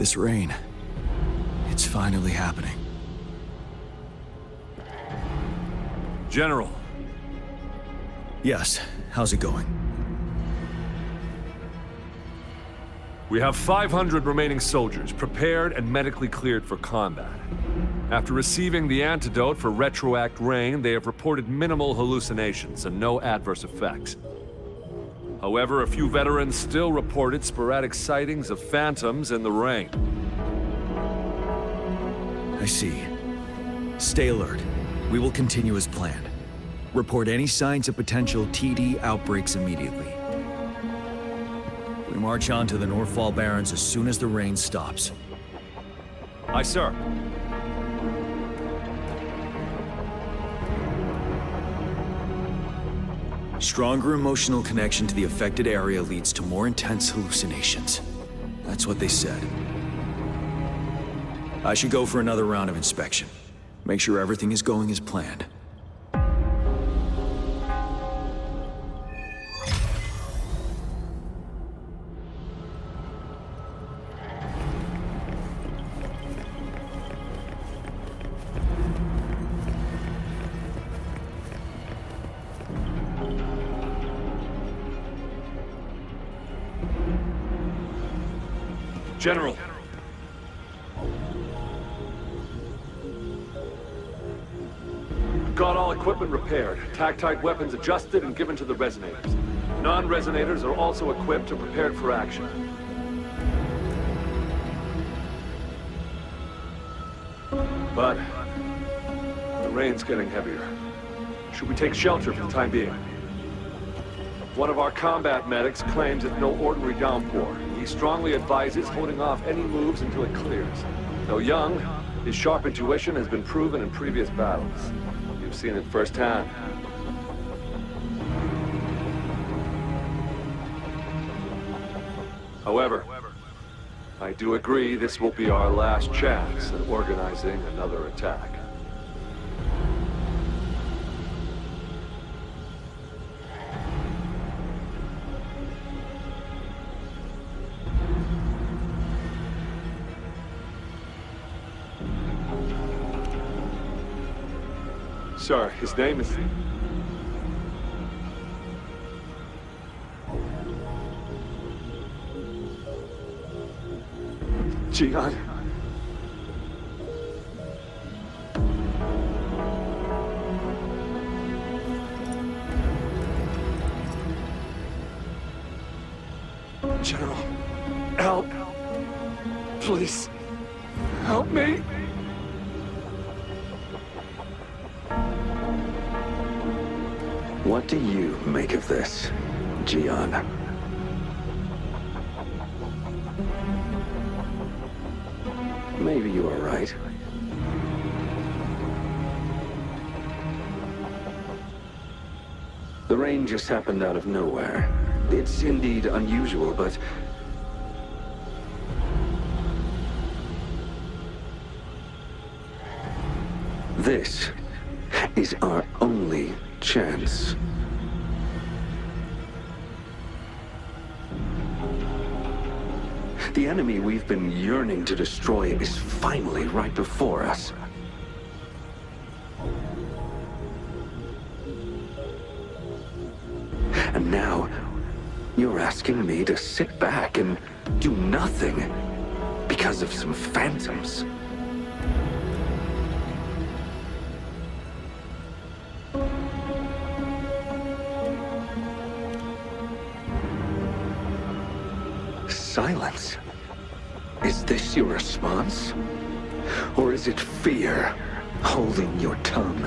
This rain, it's finally happening. General. Yes, how's it going? We have 500 remaining soldiers, prepared and medically cleared for combat. After receiving the antidote for retroact rain, they have reported minimal hallucinations and no adverse effects. However, a few veterans still reported sporadic sightings of phantoms in the rain. I see. Stay alert. We will continue as planned. Report any signs of potential TD outbreaks immediately. We march on to the Norfall Barrens as soon as the rain stops. Aye, sir. Stronger emotional connection to the affected area leads to more intense hallucinations. That's what they said. I should go for another round of inspection. Make sure everything is going as planned. General. Got all equipment repaired, tactite weapons adjusted and given to the resonators. Non-resonators are also equipped and prepared for action. But the rain's getting heavier. Should we take shelter for the time being? One of our combat medics claims it's no ordinary downpour. He strongly advises holding off any moves until it clears. Though young, his sharp intuition has been proven in previous battles. You've seen it firsthand. However, I do agree this will be our last chance at organizing another attack. Sir, his name is... Jiyan. General, help. Please, help me. What do you make of this, Jiyan? Maybe you are right. The rain just happened out of nowhere. It's indeed unusual, but... this is our only chance. The enemy we've been yearning to destroy is finally right before us. And now, you're asking me to sit back and do nothing because of some phantoms. Silence. Is this your response? Or is it fear holding your tongue?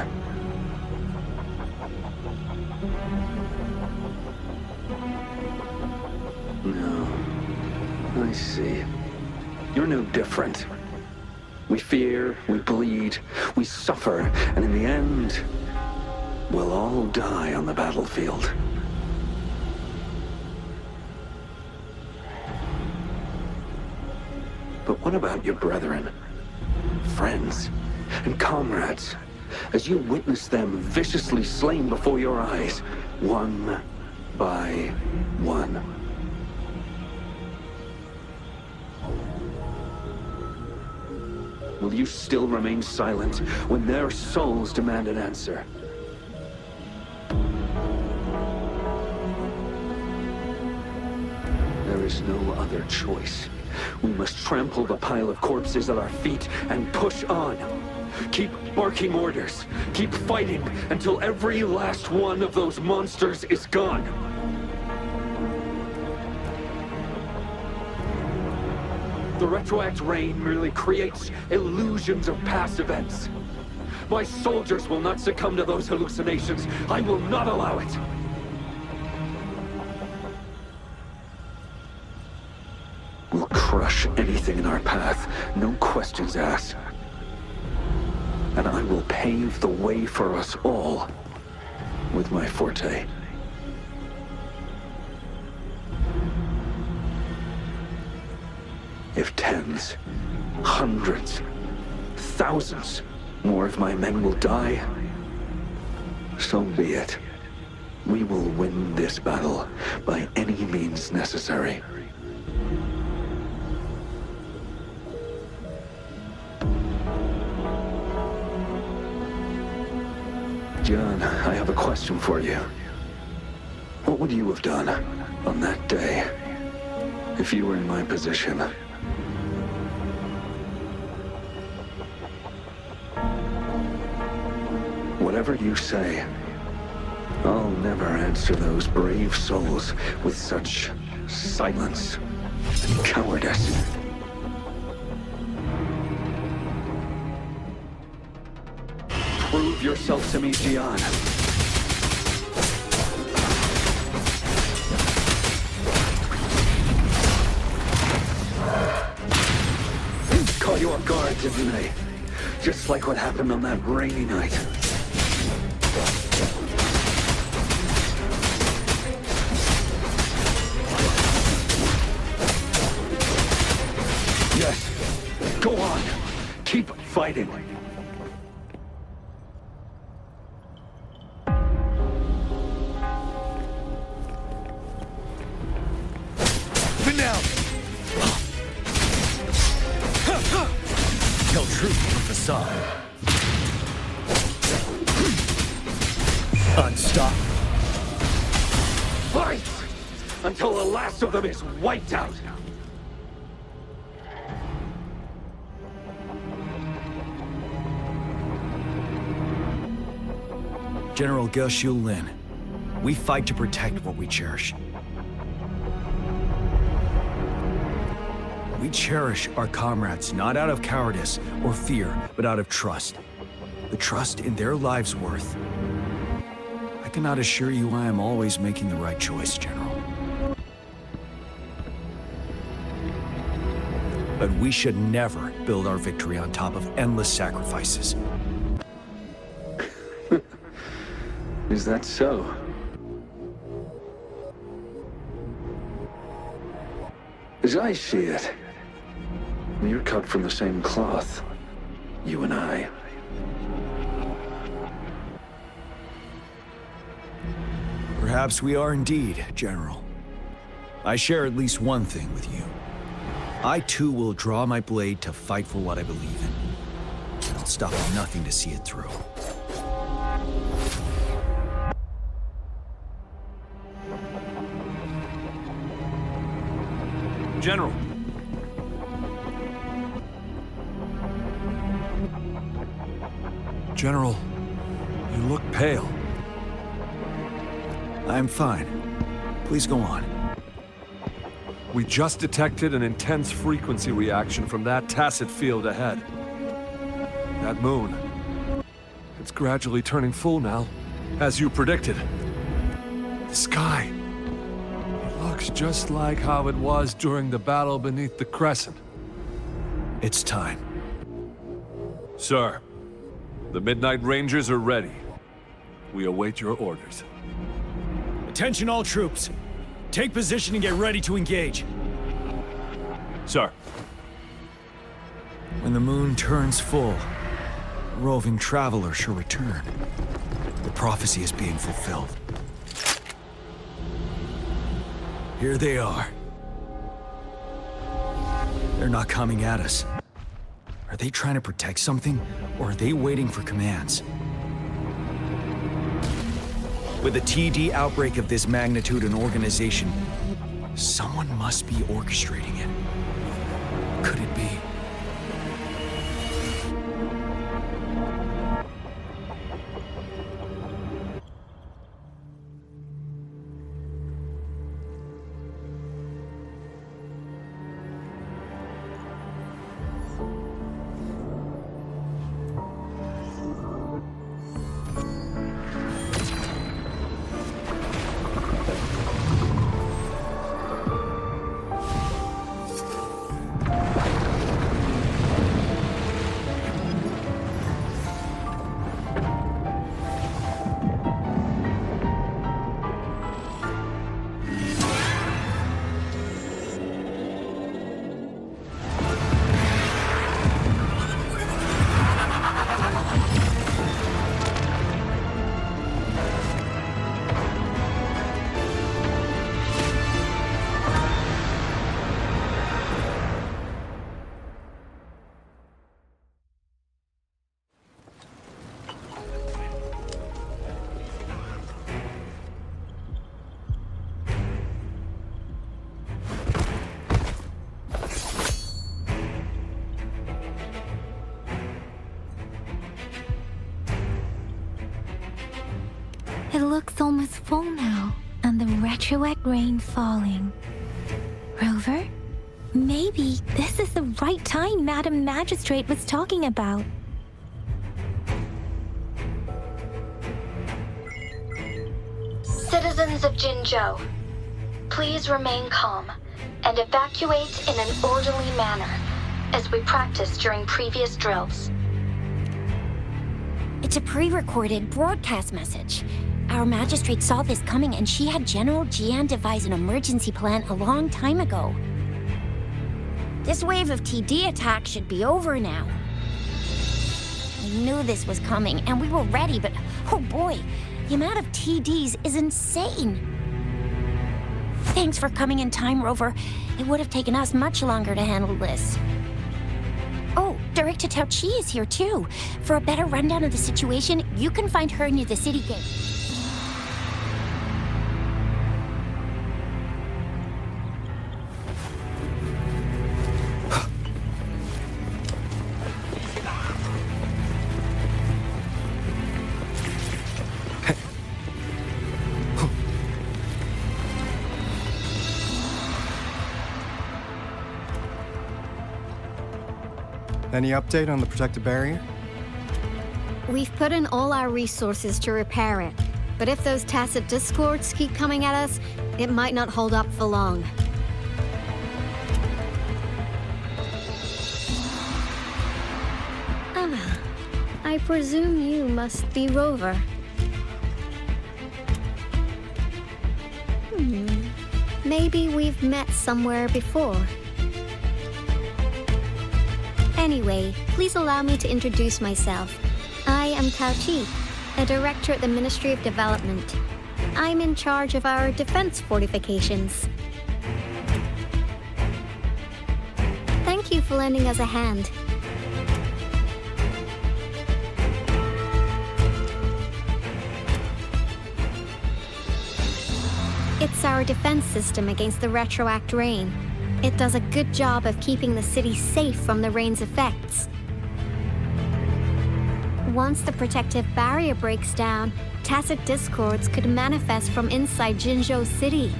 No. I see. You're no different. We fear, we bleed, we suffer, and in the end, we'll all die on the battlefield. But what about your brethren, friends, and comrades, as you witness them viciously slain before your eyes, one by one? will you still remain silent when their souls demand an answer? There is no other choice. We must trample the pile of corpses at our feet and push on. Keep barking orders. Keep fighting until every last one of those monsters is gone. The retroact rain merely creates illusions of past events. My soldiers will not succumb to those hallucinations. I will not allow it. We'll crush anything in our path, no questions asked. And I will pave the way for us all with my forte. If tens, hundreds, thousands more of my men will die, so be it. We will win this battle by any means necessary. Jiyan, I have a question for you. What would you have done on that day if you were in my position? Whatever you say, I'll never answer those brave souls with such silence and cowardice. Prove yourself to me, Jiyan. Caught you off guard, didn't they? Just like what happened on that rainy night. Yes. Go on. Keep fighting. Unstop. Fight! Until the last of them is wiped out! General Ge Lin, we fight to protect what we cherish. We cherish our comrades not out of cowardice or fear, but out of trust. The trust in their lives' worth. I cannot assure you I am always making the right choice, General. But we should never build our victory on top of endless sacrifices. Is that so? As I see it, you're cut from the same cloth, you and I. Perhaps we are indeed, General. I share at least one thing with you. I too will draw my blade to fight for what I believe in. And I'll stop at nothing to see it through. General. General, you look pale. I'm fine. Please go on. We just detected an intense frequency reaction from that tacit field ahead. That moon. It's gradually turning full now, as you predicted. The sky. It looks just like how it was during the battle beneath the Crescent. It's time. Sir, the Midnight Rangers are ready. We await your orders. Attention all troops. Take position and get ready to engage. Sir. When the moon turns full, a roving traveler shall return. The prophecy is being fulfilled. Here they are. They're not coming at us. Are they trying to protect something, or are they waiting for commands? With a TD outbreak of this magnitude and organization, someone must be orchestrating it. Could it be? It looks almost full now, and the retroact rain falling. Rover? Maybe this is the right time Madam Magistrate was talking about. Citizens of Jinzhou, please remain calm and evacuate in an orderly manner, as we practiced during previous drills. It's a pre-recorded broadcast message. Our magistrate saw this coming and she had General Jiyan devise an emergency plan a long time ago. This wave of TD attacks should be over now. We knew this was coming and we were ready, but oh boy, the amount of TDs is insane. Thanks for coming in time, Rover. It would have taken us much longer to handle this. Oh, Director Tao Chi is here too. For a better rundown of the situation, you can find her near the city gate. Any update on the protective barrier? We've put in all our resources to repair it, but if those tacit discords keep coming at us, it might not hold up for long. Ah, I presume you must be Rover. Maybe we've met somewhere before. Anyway, please allow me to introduce myself. I am Tao Chi, a director at the Ministry of Development. I'm in charge of our defense fortifications. Thank you for lending us a hand. It's our defense system against the retroact rain. It does a good job of keeping the city safe from the rain's effects. Once the protective barrier breaks down, tacit discords could manifest from inside Jinzhou City.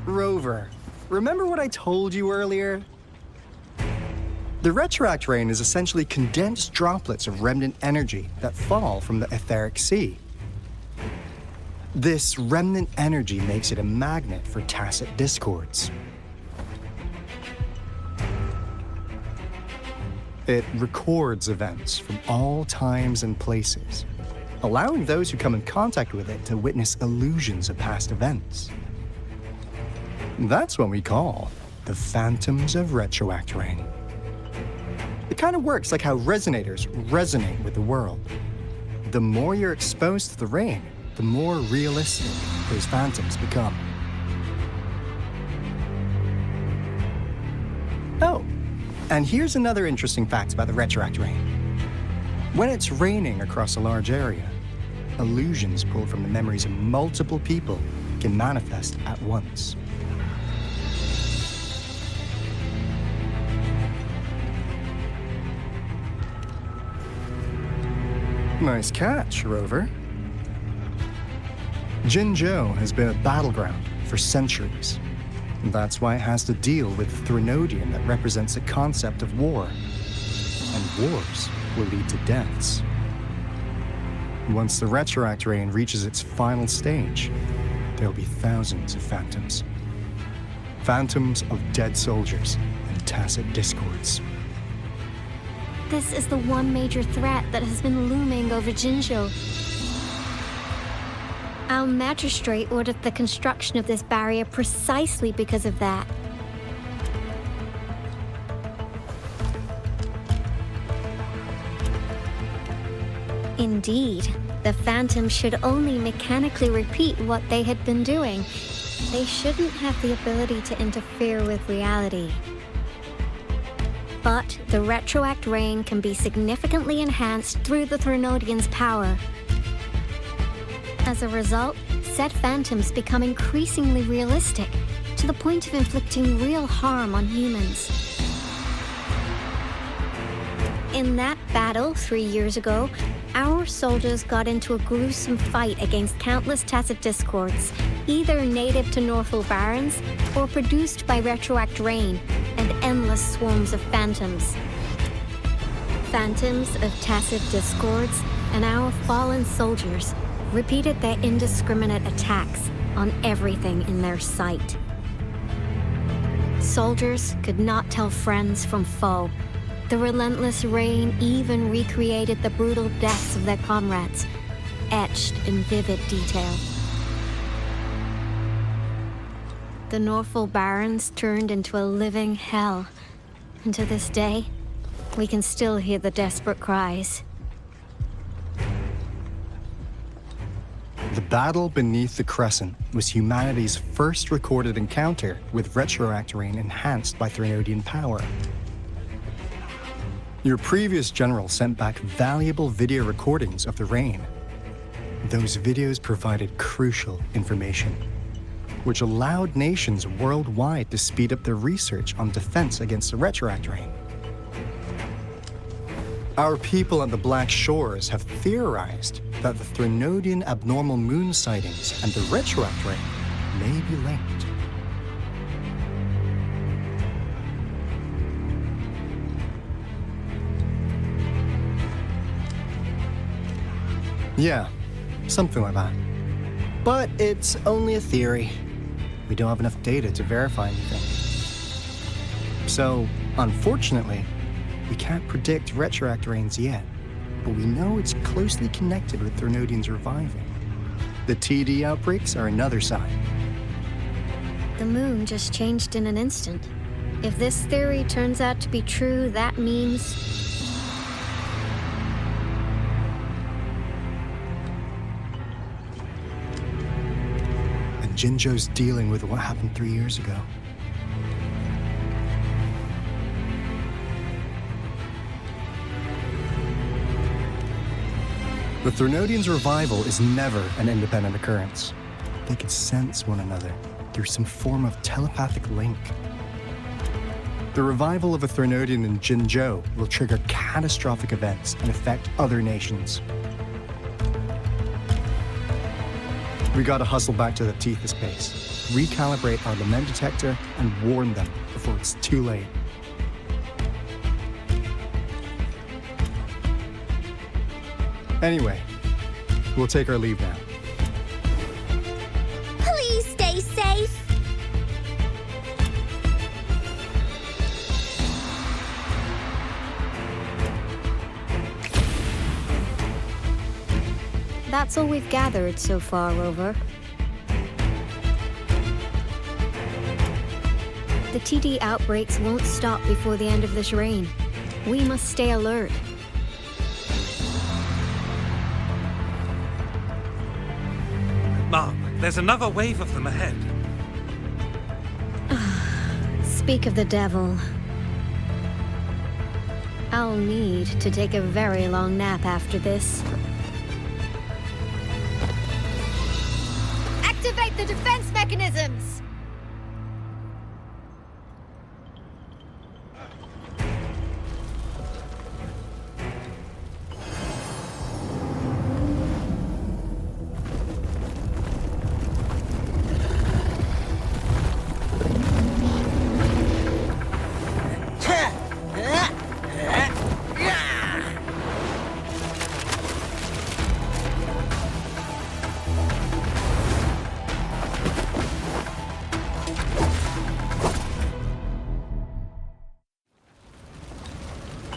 Rover, remember what I told you earlier? The retroact rain is essentially condensed droplets of remnant energy that fall from the etheric sea. This remnant energy makes it a magnet for tacit discords. It records events from all times and places, allowing those who come in contact with it to witness illusions of past events. That's what we call the phantoms of retroact rain. It kind of works like how resonators resonate with the world. The more you're exposed to the rain, the more realistic those phantoms become. And here's another interesting fact about the Retroact Rain. When it's raining across a large area, illusions pulled from the memories of multiple people can manifest at once. Nice catch, Rover. Jinzhou has been a battleground for centuries. That's why it has to deal with the Threnodian that represents the concept of war. And wars will lead to deaths. Once the Retroact Rain reaches its final stage, there'll be thousands of phantoms. Phantoms of dead soldiers and tacit discords. This is the one major threat that has been looming over Jinzhou. Our magistrate ordered the construction of this barrier precisely because of that. Indeed, the phantoms should only mechanically repeat what they had been doing. They shouldn't have the ability to interfere with reality. But the Retroact Rain can be significantly enhanced through the Threnodian's power. As a result, said phantoms become increasingly realistic, to the point of inflicting real harm on humans. In that battle 3 years ago, our soldiers got into a gruesome fight against countless tacit discords, either native to Norfall barons or produced by Retroact Rain and endless swarms of phantoms. Phantoms of tacit discords and our fallen soldiers repeated their indiscriminate attacks on everything in their sight. Soldiers could not tell friends from foe. The relentless rain even recreated the brutal deaths of their comrades, etched in vivid detail. The Norfall barons turned into a living hell, and to this day, we can still hear the desperate cries. The battle beneath the Crescent was humanity's first recorded encounter with Retroact Rain enhanced by Threnodian power. Your previous general sent back valuable video recordings of the rain. Those videos provided crucial information, which allowed nations worldwide to speed up their research on defense against the Retroact Rain. Our people at the Black Shores have theorized that the Threnodian abnormal moon sightings and the Retroact Rain may be linked. Yeah, something like that. But it's only a theory. We don't have enough data to verify anything. So, unfortunately, we can't predict Retroact Rains yet, but we know it's closely connected with Threnodian's reviving. The TD outbreaks are another sign. The moon just changed in an instant. If this theory turns out to be true, that means... Jinzhou's dealing with what happened 3 years ago. The Threnodian's revival is never an independent occurrence. They can sense one another through some form of telepathic link. The revival of a Threnodian in Jinzhou will trigger catastrophic events and affect other nations. We gotta hustle back to the Tethys base, recalibrate our lament detector, and warn them before it's too late. Anyway, we'll take our leave now. Please stay safe. That's all we've gathered so far, Rover. The TD outbreaks won't stop before the end of this reign. We must stay alert. Mom, there's another wave of them ahead. Speak of the devil. I'll need to take a very long nap after this. Activate the defense mechanisms!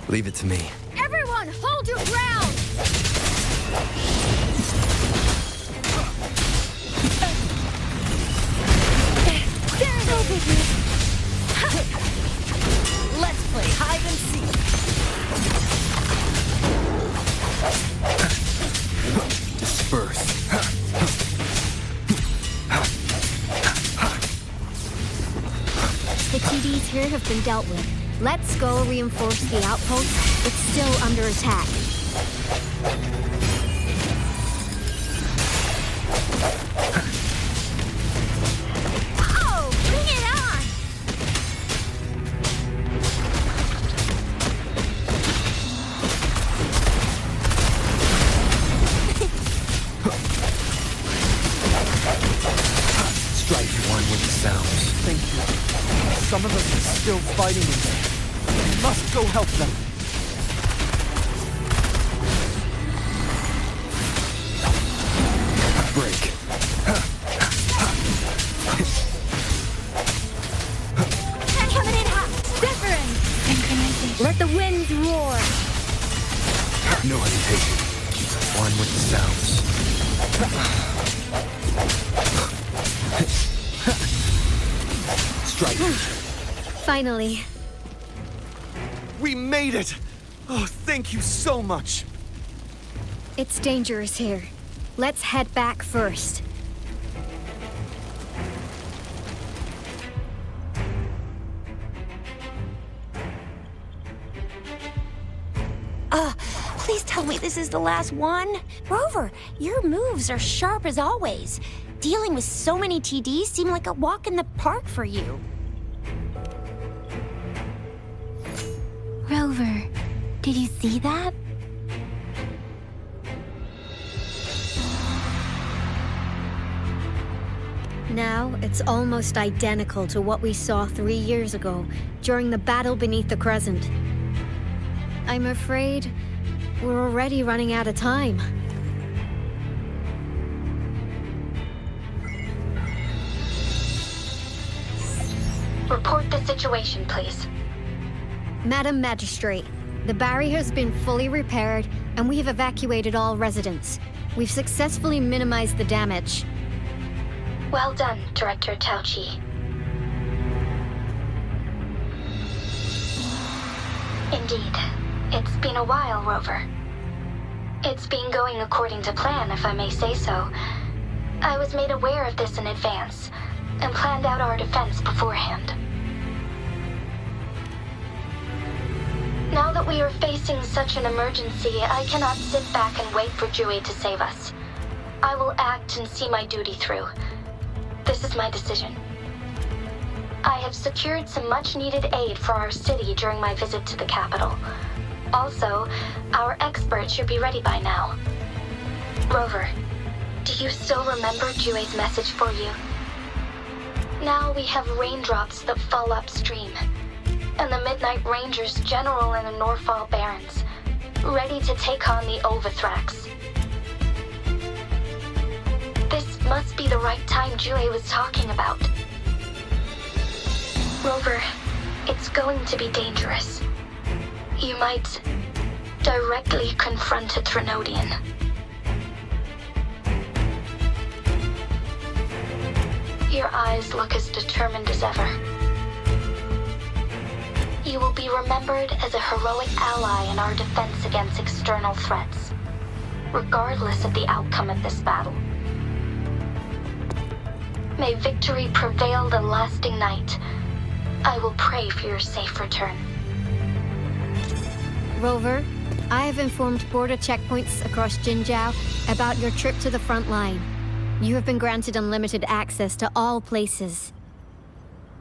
Leave it to me. Everyone, hold your ground! There's no biggie. Let's play hide and seek. Disperse. The TDs here have been dealt with. Let's go reinforce the outpost. It's still under attack. Oh, bring it on! Strike one with the sounds. Thank you. Some of us are still fighting in there. We must go help them. Break. Coming in hot! Different! Synchronization. Let the winds roar! No hesitation. One with the sounds. Strike. Finally. We made it! Oh, thank you so much! It's dangerous here. Let's head back first. Please tell me this is the last one. Rover, your moves are sharp as always. Dealing with so many TDs seem like a walk in the park for you. Rover, did you see that? Now, it's almost identical to what we saw 3 years ago, during the battle beneath the Crescent. I'm afraid we're already running out of time. Report the situation, please. Madam Magistrate, the barrier has been fully repaired, and we have evacuated all residents. We've successfully minimized the damage. Well done, Director Tao-Chi. Indeed. It's been a while, Rover. It's been going according to plan, if I may say so. I was made aware of this in advance, and planned out our defense beforehand. Now that we are facing such an emergency, I cannot sit back and wait for Jiyan to save us. I will act and see my duty through. This is my decision. I have secured some much-needed aid for our city during my visit to the capital. Also, our expert should be ready by now. Rover, do you still remember Jiyan's message for you? Now we have raindrops that fall upstream, and the Midnight Rangers general in the Norfall Barrens, ready to take on the Overthrax. This must be the right time Jiyan was talking about. Rover, it's going to be dangerous. You might directly confront a Trinodian. Your eyes look as determined as ever. You will be remembered as a heroic ally in our defense against external threats, regardless of the outcome of this battle. May victory prevail the lasting night. I will pray for your safe return. Rover, I have informed border checkpoints across Jinjiao about your trip to the front line. You have been granted unlimited access to all places.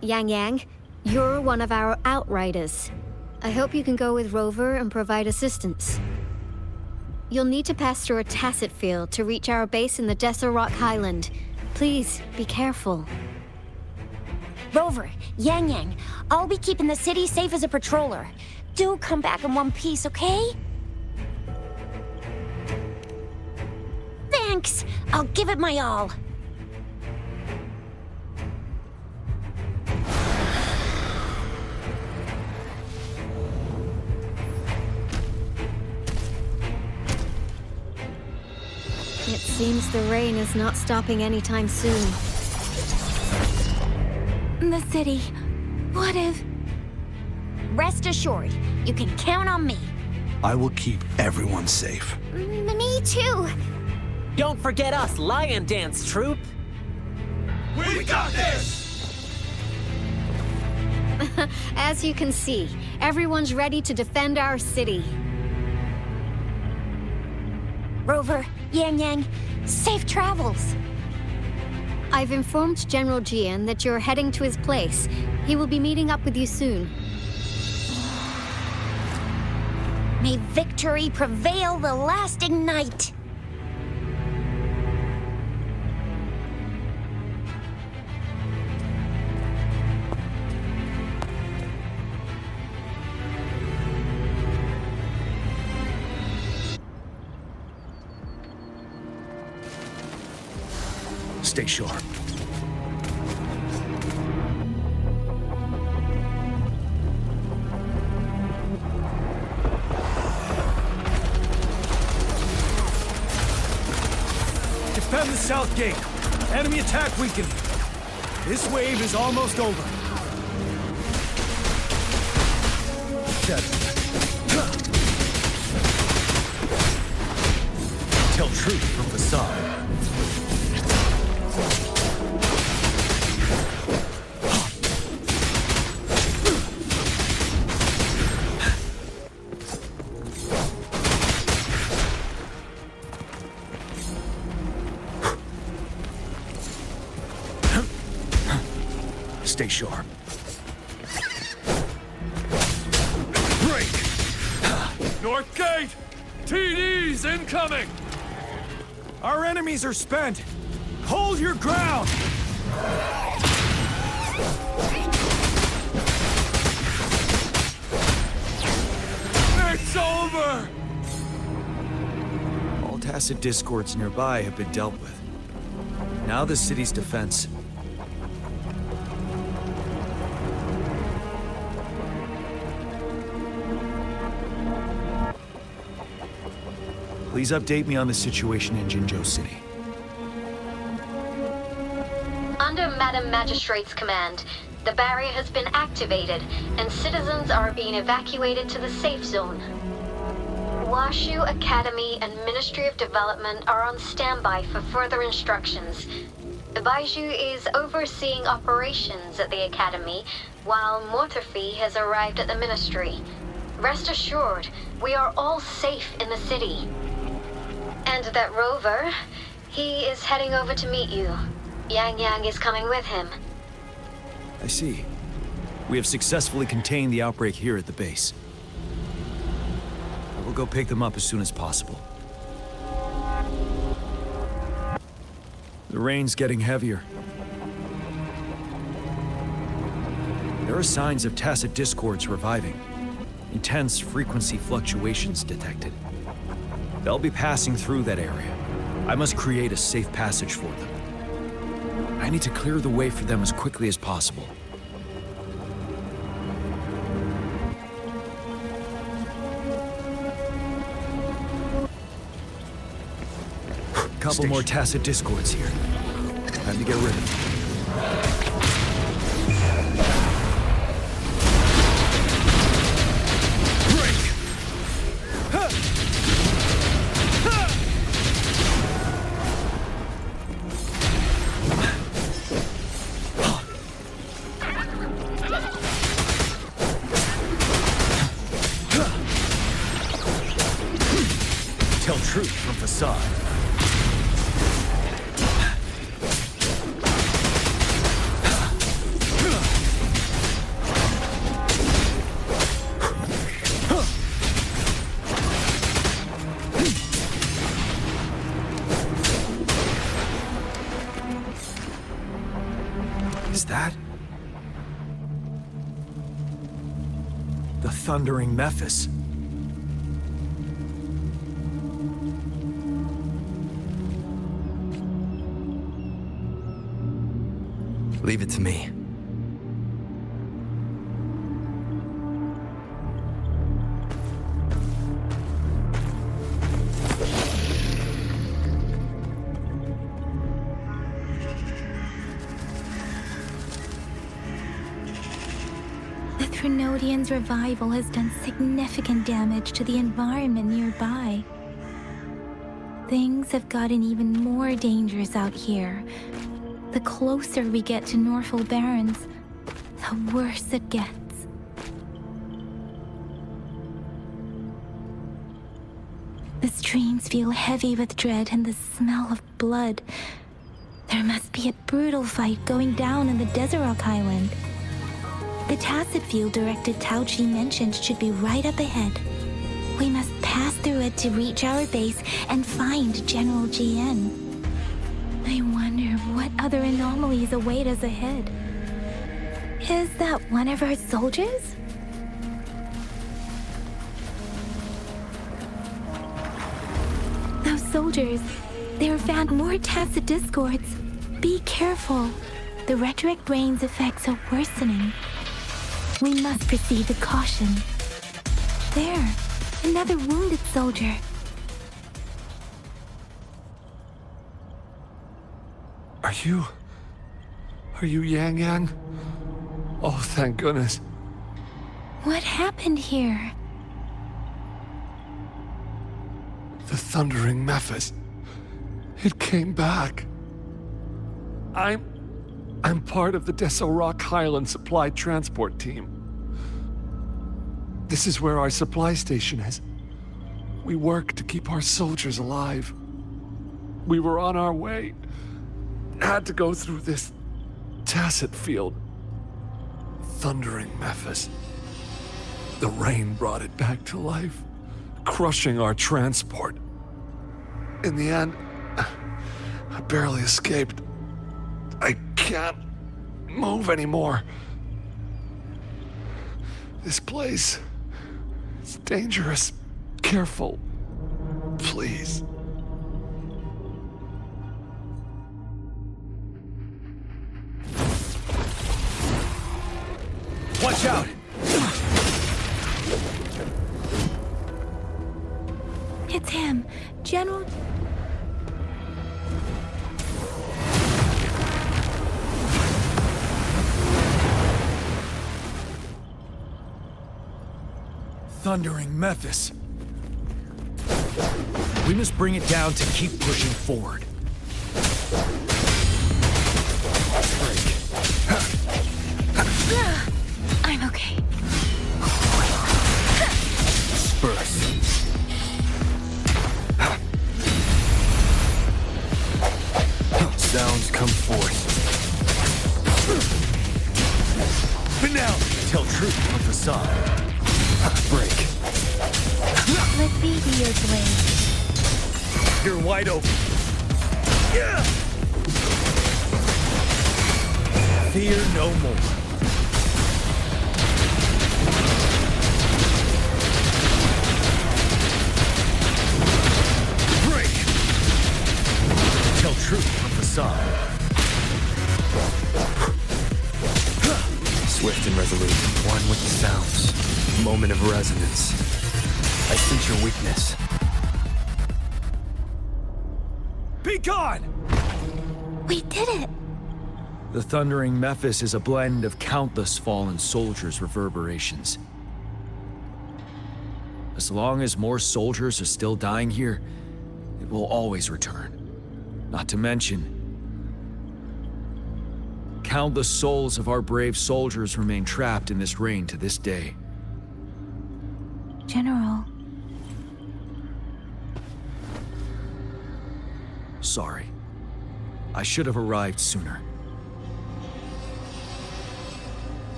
Yangyang, you're one of our outriders. I hope you can go with Rover and provide assistance. You'll need to pass through a tacit field to reach our base in the Desorock Highland. Please, be careful. Rover, Yangyang, I'll be keeping the city safe as a patroller. Do come back in one piece, okay? Thanks! I'll give it my all. It seems the rain is not stopping anytime soon. The city. What if... Rest assured, you can count on me. I will keep everyone safe. Me too. Don't forget us, Lion Dance Troop! We got this! As you can see, everyone's ready to defend our city. Rover, Yangyang, safe travels. I've informed General Jiyan that you're heading to his place. He will be meeting up with you soon. May victory prevail the lasting night. Stay sharp. Defend the south gate. Enemy attack weakening. This wave is almost over. Tell truth from facade. Stay sharp. Break! North Gate! TD's incoming! Our enemies are spent. Hold your ground! It's over! All tacit discords nearby have been dealt with. Now the city's defense. Please update me on the situation in Jinzhou City. Under Madam Magistrate's command, the barrier has been activated, and citizens are being evacuated to the safe zone. Washu Academy and Ministry of Development are on standby for further instructions. Baiju is overseeing operations at the Academy, while Mortarfi has arrived at the Ministry. Rest assured, we are all safe in the city. And that Rover, he is heading over to meet you. Yangyang is coming with him. I see. We have successfully contained the outbreak here at the base. I will go pick them up as soon as possible. The rain's getting heavier. There are signs of tacit discords reviving. Intense frequency fluctuations detected. They'll be passing through that area. I must create a safe passage for them. I need to clear the way for them as quickly as possible. Couple more tacit discords here. Time to get rid of them. truth from facade. Is that the thundering Mephis? Leave it to me. The Threnodian's revival has done significant damage to the environment nearby. Things have gotten even more dangerous out here. The closer we get to Norfall Barrens, the worse it gets. The streams feel heavy with dread and the smell of blood. There must be a brutal fight going down in the Desorock Highland. The tacit field Director Tao Chi mentioned should be right up ahead. We must pass through it to reach our base and find General Jiyan. I wonder what other anomalies await us ahead. Is that one of our soldiers? Those soldiers, they have found more tacit discords. Be careful. The retroact rain's effects are worsening. We must proceed with caution. There, another wounded soldier. Are you Yangyang? Oh, thank goodness. What happened here? The thundering Mephis. It came back. I'm part of the Desorock Highland supply transport team. This is where our supply station is. We work to keep our soldiers alive. We were on our way. Had to go through this tacit field. Thundering Mephis. The rain brought it back to life, crushing our transport. In the end, I barely escaped. I can't move anymore. This place is dangerous. Careful, please. Watch out! It's him, General... Thundering Mephis. We must bring it down to keep pushing forward. I'm okay. Disperse. Sounds come forth. Finale! Tell truth from facade. Break. Let me be your blade. You're wide open. Yeah! Fear no more. Break! Tell truth from facade. Swift and resolute, one with the sounds. Moment of resonance. I sense your weakness. Be gone! We did it! The Thundering Mephis is a blend of countless fallen soldiers' reverberations. As long as more soldiers are still dying here, it will always return. Not to mention, countless souls of our brave soldiers remain trapped in this rain to this day. sorry. I should have arrived sooner.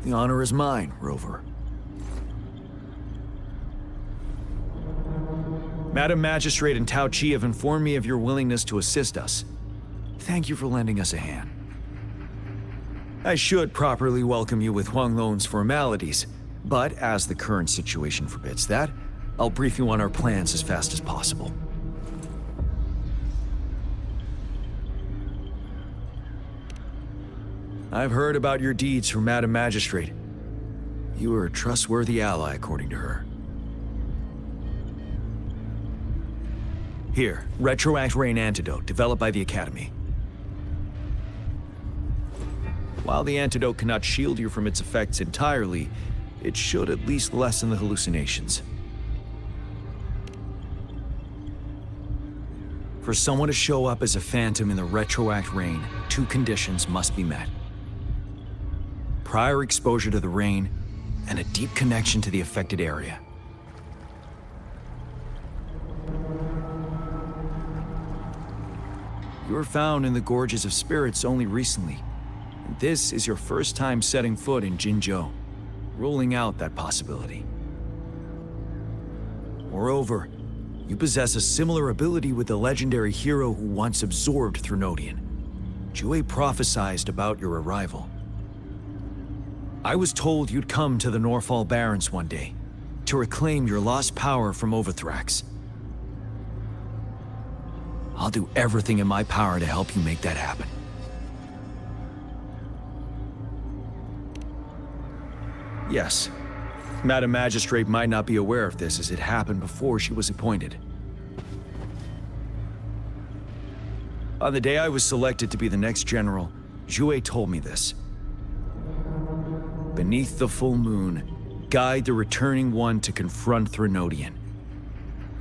The honor is mine, Rover. Madam Magistrate and Tao Chi have informed me of your willingness to assist us. Thank you for lending us a hand. I should properly welcome you with Huang Lon's formalities, but as the current situation forbids that, I'll brief you on our plans as fast as possible. I've heard about your deeds from Madam Magistrate. You are a trustworthy ally, according to her. Here, Retroact Rain Antidote, developed by the Academy. While the antidote cannot shield you from its effects entirely, it should at least lessen the hallucinations. For someone to show up as a phantom in the Retroact Rain, 2 conditions must be met. Prior exposure to the rain, and a deep connection to the affected area. You were found in the Gorges of Spirits only recently, and this is your first time setting foot in Jinzhou, ruling out that possibility. Moreover, you possess a similar ability with the legendary hero who once absorbed Threnodian. Jue prophesied about your arrival. I was told you'd come to the Norfall Barrens one day, to reclaim your lost power from Overthrax. I'll do everything in my power to help you make that happen. Yes, Madam Magistrate might not be aware of this as it happened before she was appointed. On the day I was selected to be the next general, Jue told me this. Beneath the full moon, guide the returning one to confront Threnodian.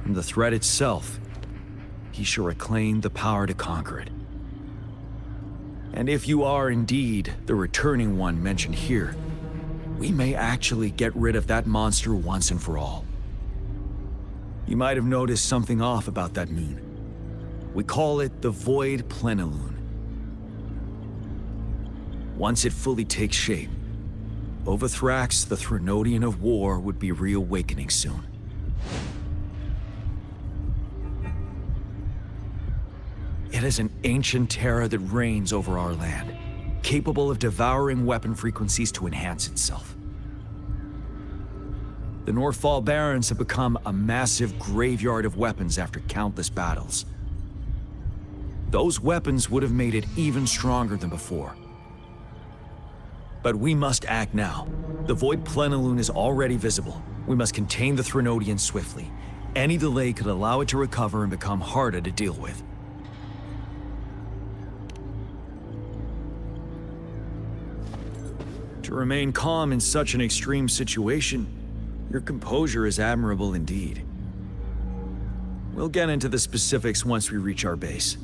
From the threat itself, he shall reclaim the power to conquer it. And if you are indeed the returning one mentioned here, we may actually get rid of that monster once and for all. You might have noticed something off about that moon. We call it the Void Plenilune. Once it fully takes shape, Overthrax, the Threnodian of War, would be reawakening soon. It is an ancient terror that reigns over our land, capable of devouring weapon frequencies to enhance itself. The Norfall Barrens have become a massive graveyard of weapons after countless battles. Those weapons would have made it even stronger than before. But we must act now. The Void Plenilune is already visible. We must contain the Threnodian swiftly. Any delay could allow it to recover and become harder to deal with. To remain calm in such an extreme situation, your composure is admirable indeed. We'll get into the specifics once we reach our base.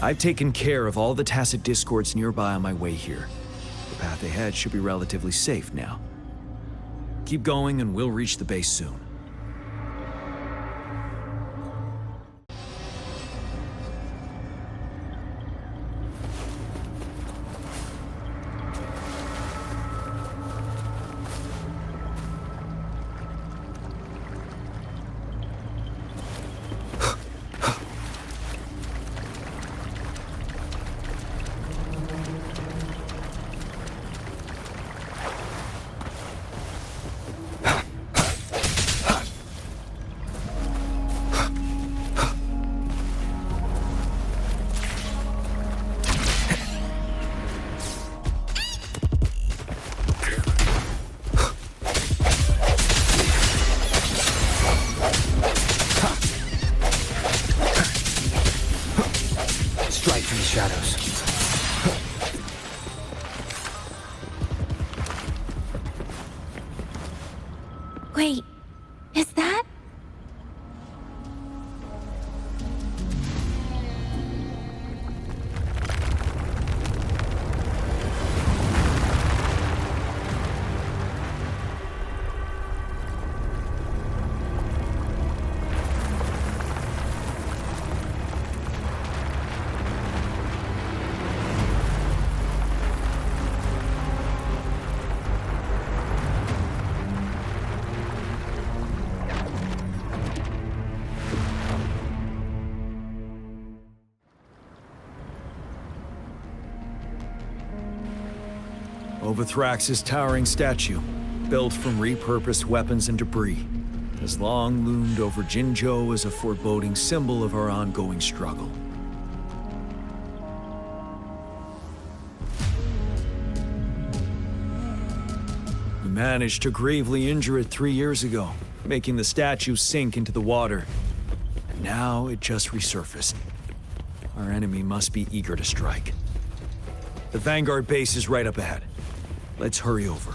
I've taken care of all the tacit discords nearby on my way here. The path ahead should be relatively safe now. Keep going and we'll reach the base soon. Wait, is that? Overthrax's towering statue, built from repurposed weapons and debris, has long loomed over Jinzhou as a foreboding symbol of our ongoing struggle. We managed to gravely injure it 3 years ago, making the statue sink into the water. And now it just resurfaced. Our enemy must be eager to strike. The Vanguard base is right up ahead. Let's hurry over.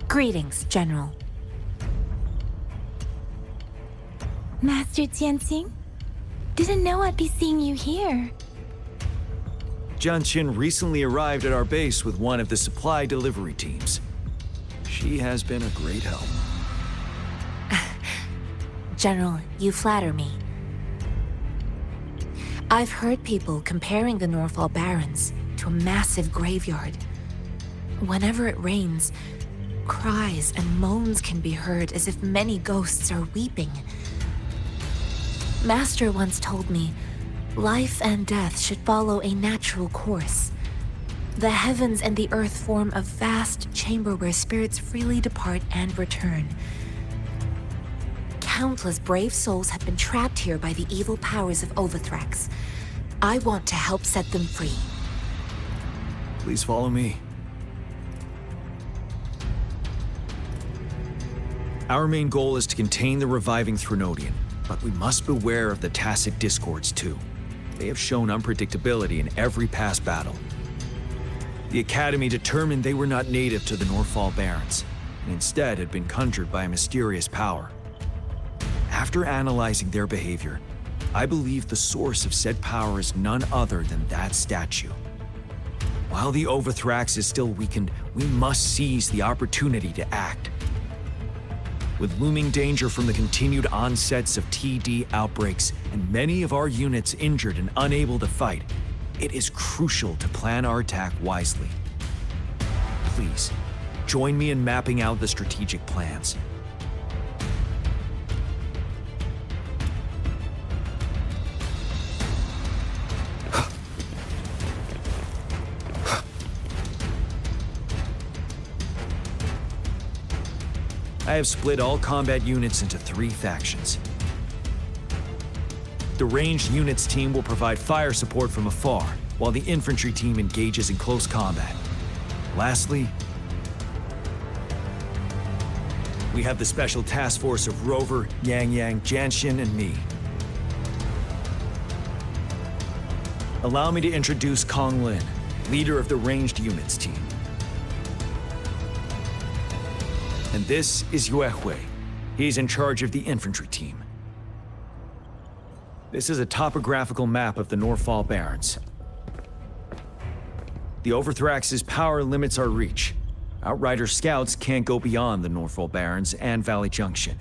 Greetings, General. Master Jianxin? Didn't know I'd be seeing you here. Jianxin recently arrived at our base with one of the supply delivery teams. She has been a great help. General, you flatter me. I've heard people comparing the Norfall Barrens to a massive graveyard. Whenever it rains, cries and moans can be heard as if many ghosts are weeping. Master once told me, life and death should follow a natural course. The heavens and the earth form a vast chamber where spirits freely depart and return. Countless brave souls have been trapped here by the evil powers of Overthrax. I want to help set them free. Please follow me. Our main goal is to contain the reviving Threnodian, but we must beware of the tacit discords too. They have shown unpredictability in every past battle. The Academy determined they were not native to the Norfall Barrens, and instead had been conjured by a mysterious power. After analyzing their behavior, I believe the source of said power is none other than that statue. While the Overthrax is still weakened, we must seize the opportunity to act. With looming danger from the continued onsets of TD outbreaks and many of our units injured and unable to fight, it is crucial to plan our attack wisely. Please, join me in mapping out the strategic plans. I have split all combat units into 3 factions. The ranged units team will provide fire support from afar, while the infantry team engages in close combat. Lastly, we have the special task force of Rover, Yangyang, Jianxin, and me. Allow me to introduce Kong Lin, leader of the ranged units team. And this is Yue Hui. He's in charge of the infantry team. This is a topographical map of the Norfall Barrens. The Overthrax's power limits our reach. Outrider scouts can't go beyond the Norfall Barrens and Valley Junction.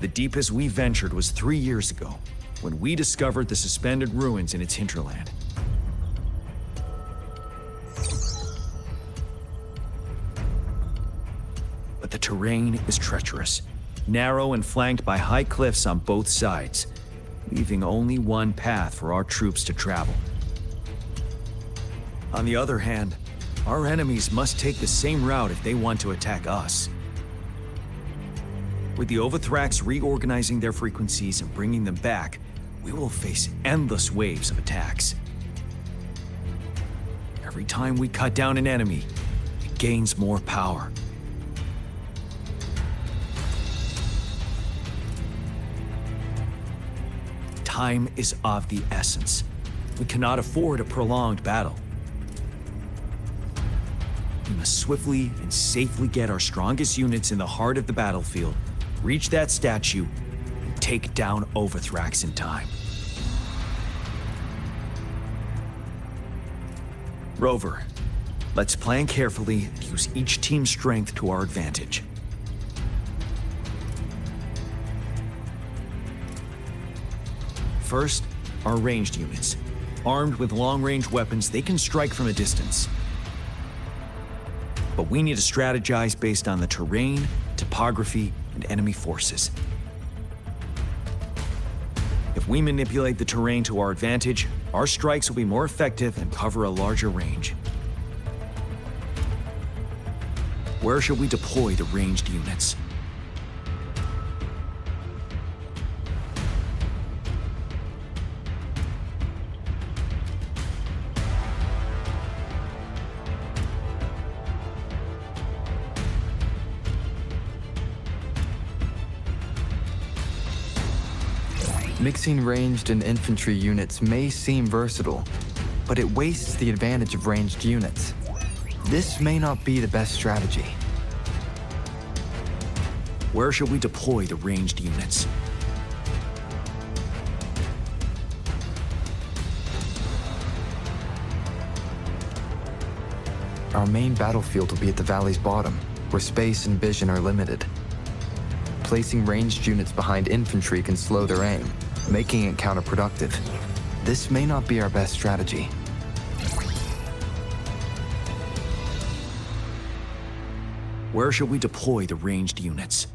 The deepest we ventured was 3 years ago, when we discovered the suspended ruins in its hinterland. But the terrain is treacherous, narrow and flanked by high cliffs on both sides, leaving only one path for our troops to travel. On the other hand, our enemies must take the same route if they want to attack us. With the Overthrax reorganizing their frequencies and bringing them back, we will face endless waves of attacks. Every time we cut down an enemy, it gains more power. Time is of the essence. We cannot afford a prolonged battle. We must swiftly and safely get our strongest units in the heart of the battlefield, reach that statue, and take down Overthrax in time. Rover, let's plan carefully and use each team's strength to our advantage. First, our ranged units. Armed with long-range weapons, they can strike from a distance. But we need to strategize based on the terrain, topography, and enemy forces. If we manipulate the terrain to our advantage, our strikes will be more effective and cover a larger range. Where should we deploy the ranged units? Mixing ranged and infantry units may seem versatile, but it wastes the advantage of ranged units. This may not be the best strategy. Where should we deploy the ranged units? Our main battlefield will be at the valley's bottom, where space and vision are limited. Placing ranged units behind infantry can slow their aim, making it counterproductive. This may not be our best strategy. Where should we deploy the ranged units?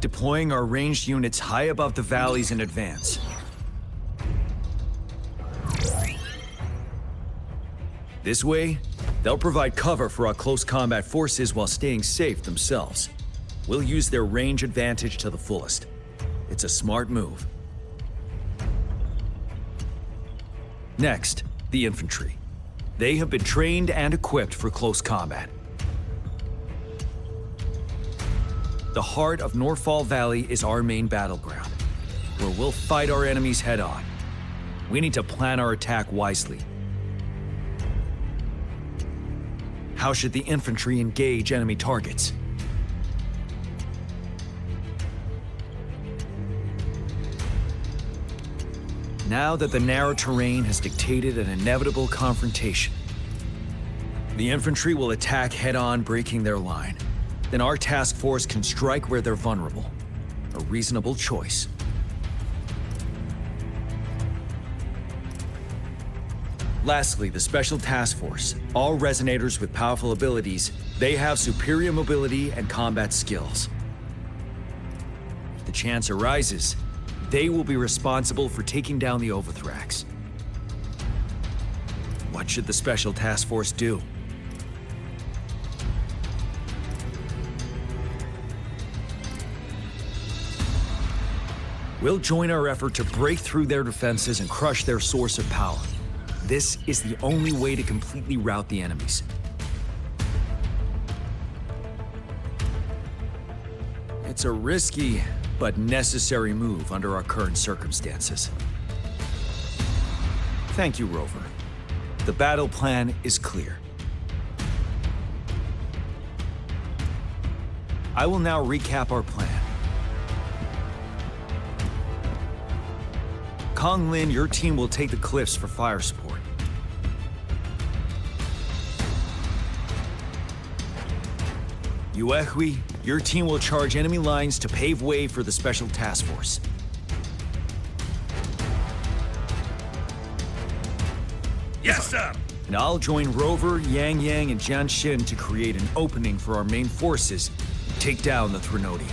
Deploying our ranged units high above the valleys in advance. This way, they'll provide cover for our close combat forces while staying safe themselves. We'll use their range advantage to the fullest. It's a smart move. Next, the infantry. They have been trained and equipped for close combat. The heart of Norfall Valley is our main battleground, where we'll fight our enemies head-on. We need to plan our attack wisely. How should the infantry engage enemy targets? Now that the narrow terrain has dictated an inevitable confrontation, the infantry will attack head-on, breaking their line. Then our task force can strike where they're vulnerable. A reasonable choice. Lastly, the Special Task Force. All resonators with powerful abilities, they have superior mobility and combat skills. If the chance arises, they will be responsible for taking down the Overthrax. What should the Special Task Force do? We'll join our effort to break through their defenses and crush their source of power. This is the only way to completely rout the enemies. It's a risky but necessary move under our current circumstances. Thank you, Rover. The battle plan is clear. I will now recap our plan. Kong Lin, your team will take the cliffs for fire support. Yuehui, your team will charge enemy lines to pave way for the Special Task Force. Yes, sir! And I'll join Rover, Yangyang, and Jianxin to create an opening for our main forces and take down the Threnodian.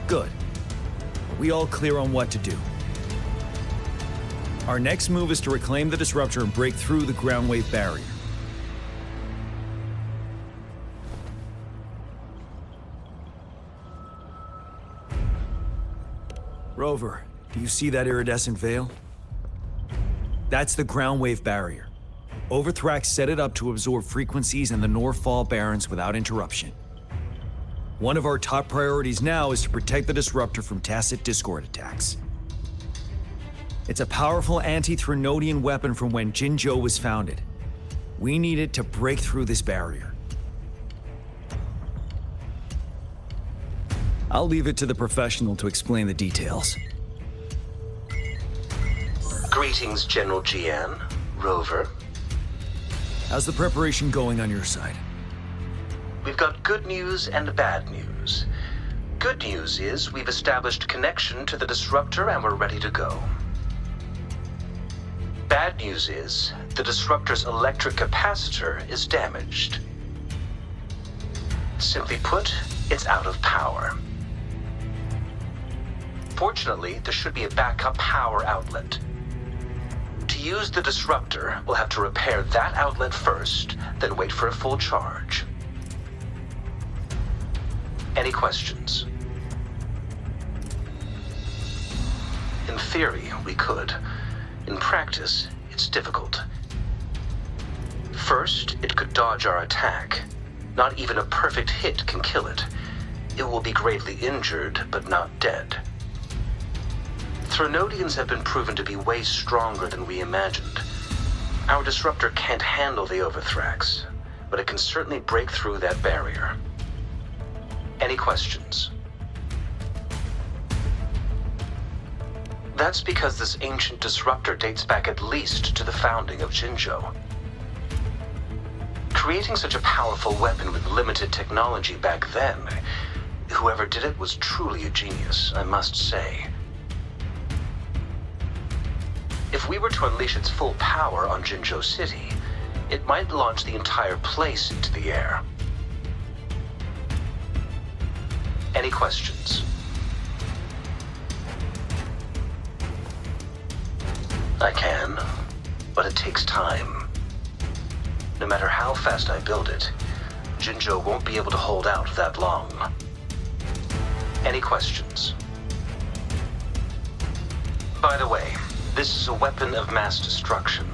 Good. Are we all clear on what to do? Our next move is to reclaim the disruptor and break through the ground wave barrier. Rover, do you see that iridescent veil? That's the ground wave barrier. Overthrax set it up to absorb frequencies in the Norfall Barrens without interruption. One of our top priorities now is to protect the disruptor from tacit discord attacks. It's a powerful anti-Threnodian weapon from when Jinzhou was founded. We need it to break through this barrier. I'll leave it to the professional to explain the details. Greetings, General Jiyan. Rover. How's the preparation going on your side? we've got good news and bad news. Good news is we've established connection to the disruptor and we're ready to go. Bad news is the disruptor's electric capacitor is damaged. Simply put, it's out of power. Fortunately, there should be a backup power outlet. To use the disruptor, we'll have to repair that outlet first, then wait for a full charge. Any questions? In theory, we could. In practice, it's difficult. First, it could dodge our attack. Not even a perfect hit can kill it. It will be gravely injured, but not dead. Threnodians have been proven to be way stronger than we imagined. Our disruptor can't handle the Overthrax, but it can certainly break through that barrier. Any questions? That's because this ancient disruptor dates back at least to the founding of Jinzhou. Creating such a powerful weapon with limited technology back then, whoever did it was truly a genius, I must say. If we were to unleash its full power on Jinzhou City, it might launch the entire place into the air. Any questions? I can, but it takes time. No matter how fast I build it, Jinzhou won't be able to hold out that long. Any questions? By the way, this is a weapon of mass destruction.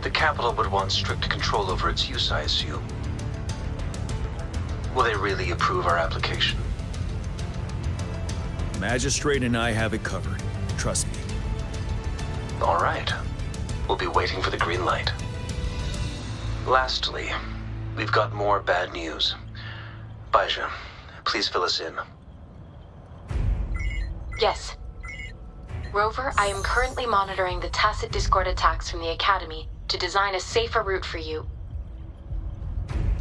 The capital would want strict control over its use, I assume. Will they really approve our application? Magistrate and I have it covered. Trust me. All right. We'll be waiting for the green light. Lastly, we've got more bad news. Baizha, please fill us in. Yes. Rover, I am currently monitoring the tacit discord attacks from the Academy to design a safer route for you.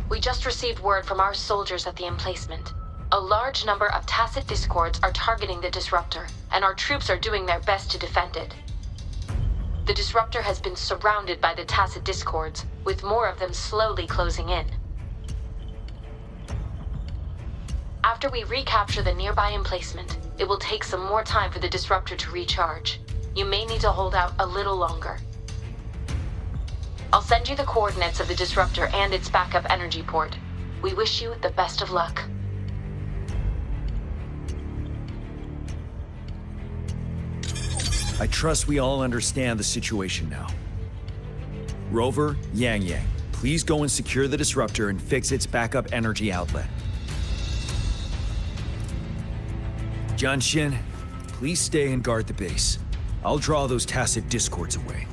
We just received word from our soldiers at the emplacement. A large number of tacit discords are targeting the disruptor, and our troops are doing their best to defend it. The disruptor has been surrounded by the tacit discords, with more of them slowly closing in. After we recapture the nearby emplacement, it will take some more time for the disruptor to recharge. You may need to hold out a little longer. I'll send you the coordinates of the disruptor and its backup energy port. We wish you the best of luck. I trust we all understand the situation now. Rover, Yangyang, please go and secure the disruptor and fix its backup energy outlet. Jianxin, please stay and guard the base. I'll draw those tacit discords away.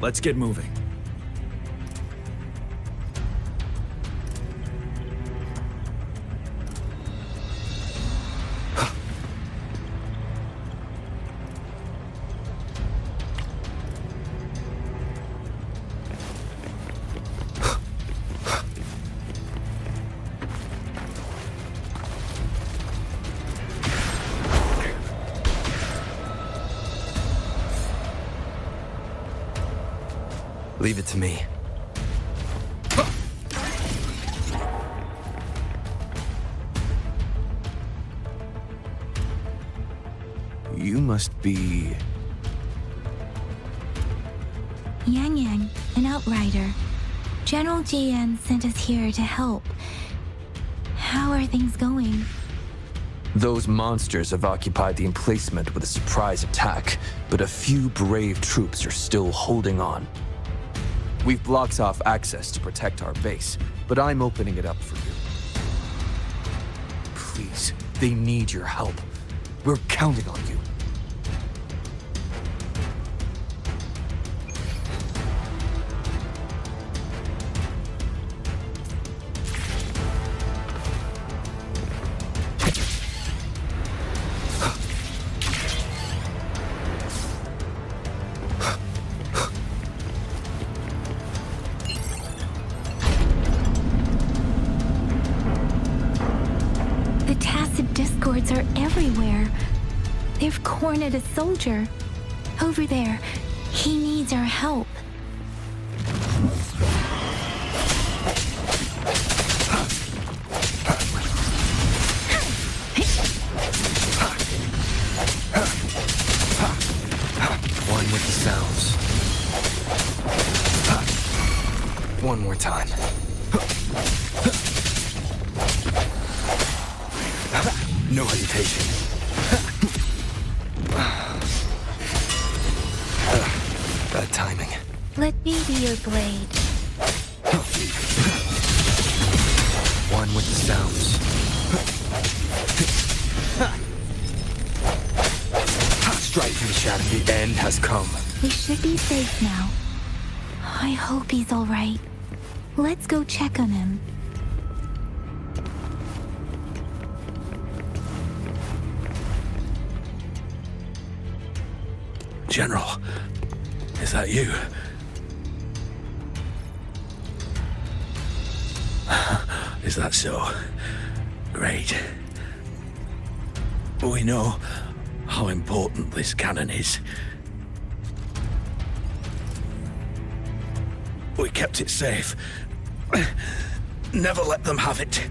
Let's get moving. Leave it to me. You must be... Yangyang, an outrider. General Jiyan sent us here to help. How are things going? Those monsters have occupied the emplacement with a surprise attack, but a few brave troops are still holding on. We've blocked off access to protect our base, but I'm opening it up for you. Please, they need your help. We're counting on you. tacit discords are everywhere. They've cornered a soldier. Over there. He needs our help. One with the sounds. One more time. No hesitation. Bad timing. Let me be your blade. One with the sounds. Strike from the shadow. The end has come. We should be safe now. I hope he's all right. Let's go check on him. General, is that you? Is that so? Great. We know how important this cannon is. We kept it safe. Never let them have it.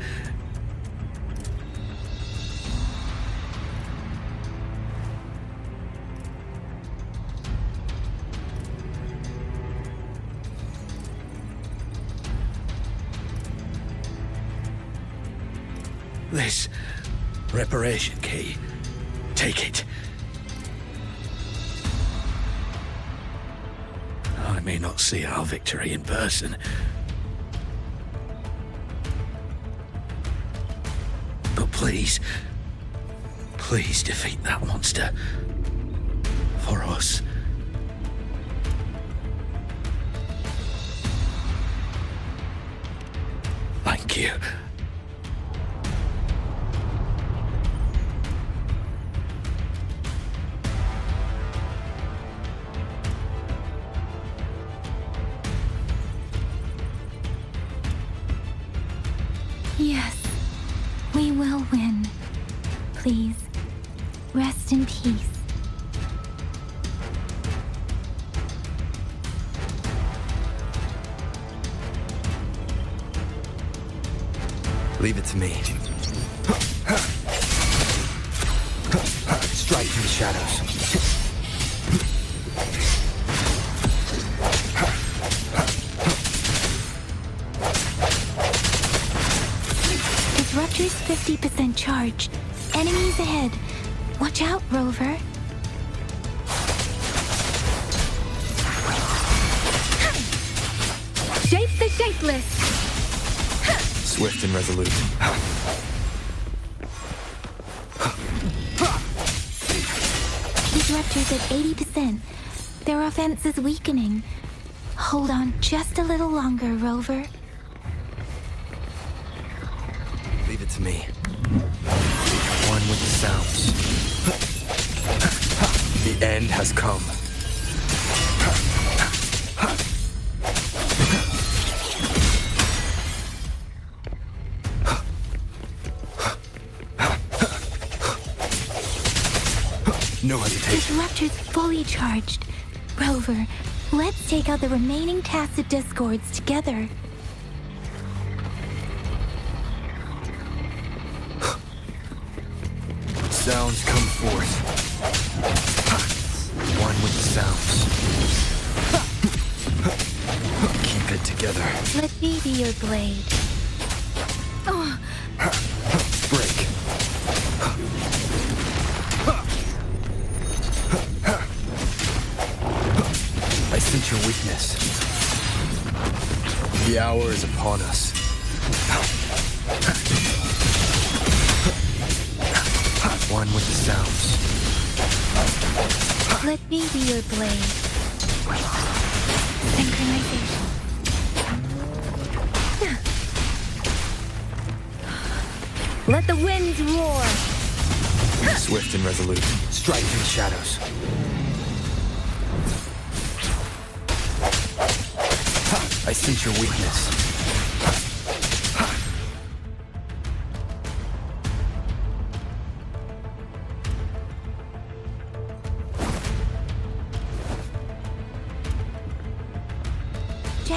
This reparation key. Take it. I may not see our victory in person, but please defeat that monster. For us. Thank you. Yes, we will win. Please, rest in peace. Leave it to me. Strike through the shadows. Disruptor's 50% charged. Enemies ahead. Watch out, Rover. Shape the shapeless! Swift and resolute. Disruptor's at 80%. Their offense is weakening. Hold on just a little longer, Rover. Leave it to me. One with the sounds. The end has come. No hesitation. Disruptor's fully charged. Rover, let's take out the remaining tacit discords together. Sounds come forth. One with the sounds. Keep it together. Let me be your blade. Break. I sense your weakness. The hour is upon us. One with the sounds. Let me be your blade. Synchronization. Let the winds roar! Swift and resolute. Strike through the shadows. I sense your weakness.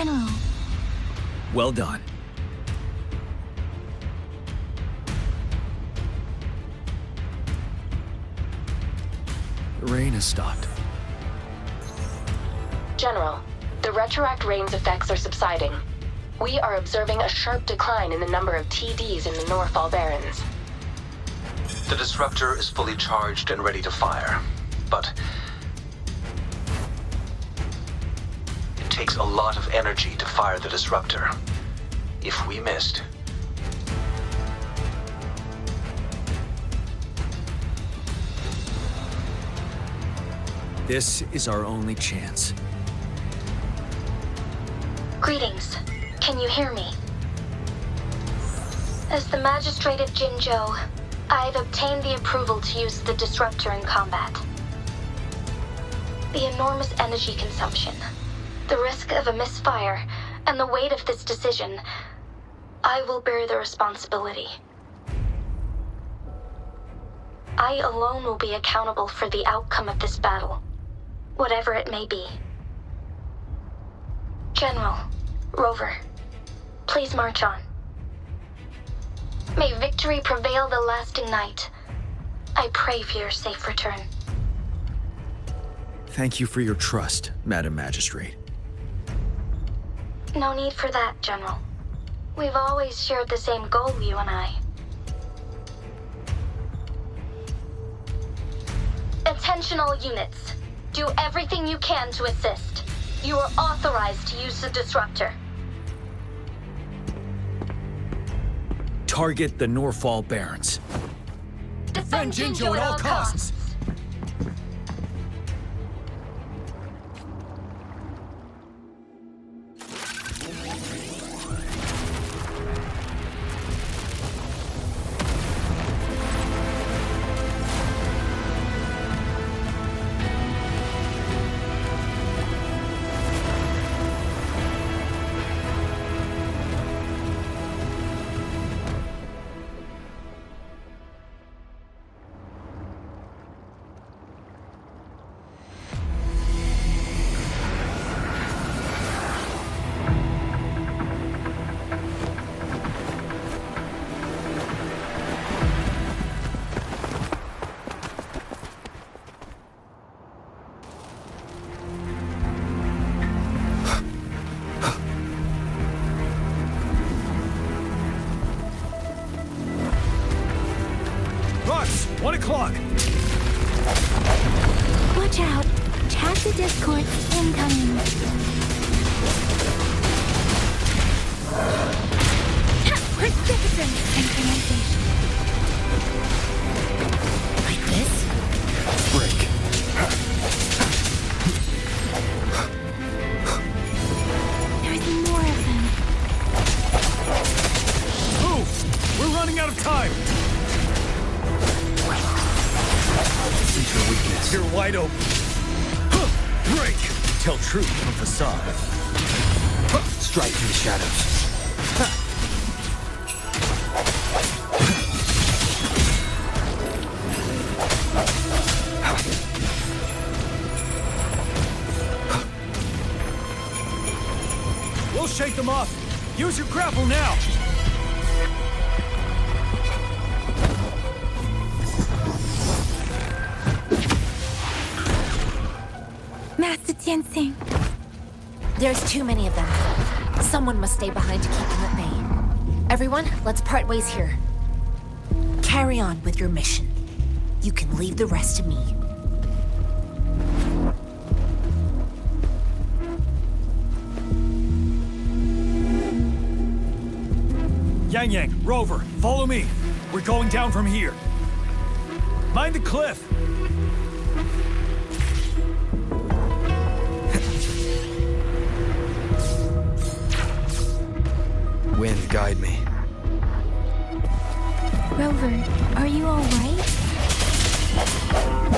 General. Well done. The rain has stopped. General, the retroact rain's effects are subsiding. We are observing a sharp decline in the number of TDs in the Norfall Barrens. The disruptor is fully charged and ready to fire, but it takes a lot of energy to fire the disruptor. If we missed, This is our only chance. Greetings. Can you hear me? As the Magistrate of Jinzhou, I've obtained the approval to use the disruptor in combat. The enormous energy consumption, the risk of a misfire, and the weight of this decision, I will bear the responsibility. I alone will be accountable for the outcome of this battle, whatever it may be. General, Rover, please march on. May victory prevail the lasting night. I pray for your safe return. Thank you for your trust, Madam Magistrate. No need for that, General. We've always shared the same goal, you and I. Attention all units. Do everything you can to assist. You are authorized to use the disruptor. Target the Norfall Barrens. Defend Jinzhou at all costs. Rux, 1 o'clock. Watch out. Tacit discord incoming. Magnificent synchronization. Like this? Break. There's more of them. Move! We're running out of time! This your weakness. You're wide open. Break! Tell truth from facade. Strike in the shadows. We'll shake them off. Use your grapple now. Master Jianxin. There's too many of them. Someone must stay behind to keep them at bay. Everyone, let's part ways here. Carry on with your mission. You can leave the rest to me. Yangyang, Rover, follow me. We're going down from here. Mind the cliff. Wind, guide me. Rover, are you all right?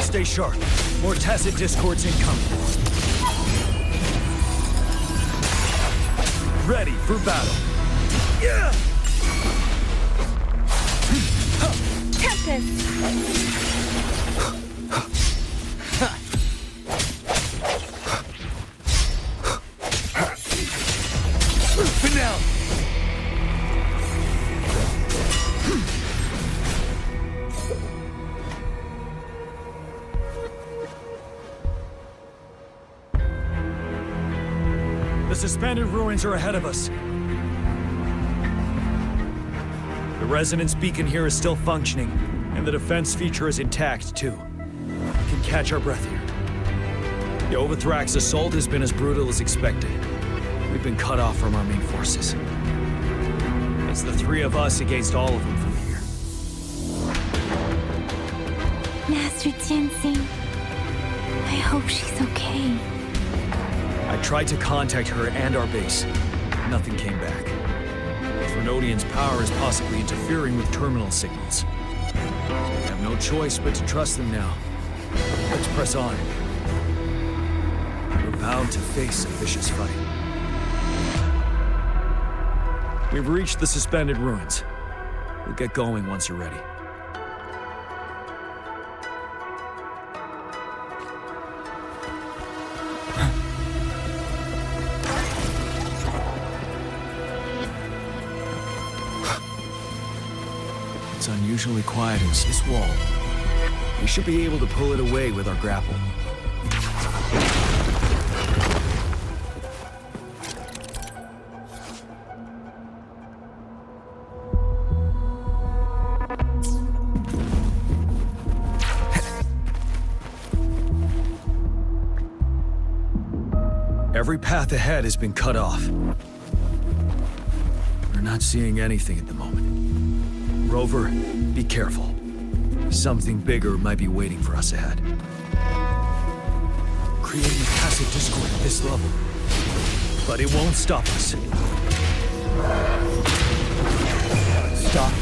Stay sharp. More tacit discords incoming. Ready for battle. Yeah! Tempest! suspended ruins are ahead of us. The resonance beacon here is still functioning, and the defense feature is intact, too. We can catch our breath here. The Overthrak's assault has been as brutal as expected. We've been cut off from our main forces. It's the three of us against all of them from here. Master Jianxin, I hope she's okay. I tried to contact her and our base. Nothing came back. The Threnodian's power is possibly interfering with terminal signals. We have no choice but to trust them now. Let's press on. We're bound to face a vicious fight. We've reached the suspended ruins. We'll get going once you're ready. It's unusually quiet in this wall. We should be able to pull it away with our grapple. Every path ahead has been cut off. We're not seeing anything at the moment. Rover, be careful. Something bigger might be waiting for us ahead. Creating a passive discord at this level. But it won't stop us. Stop.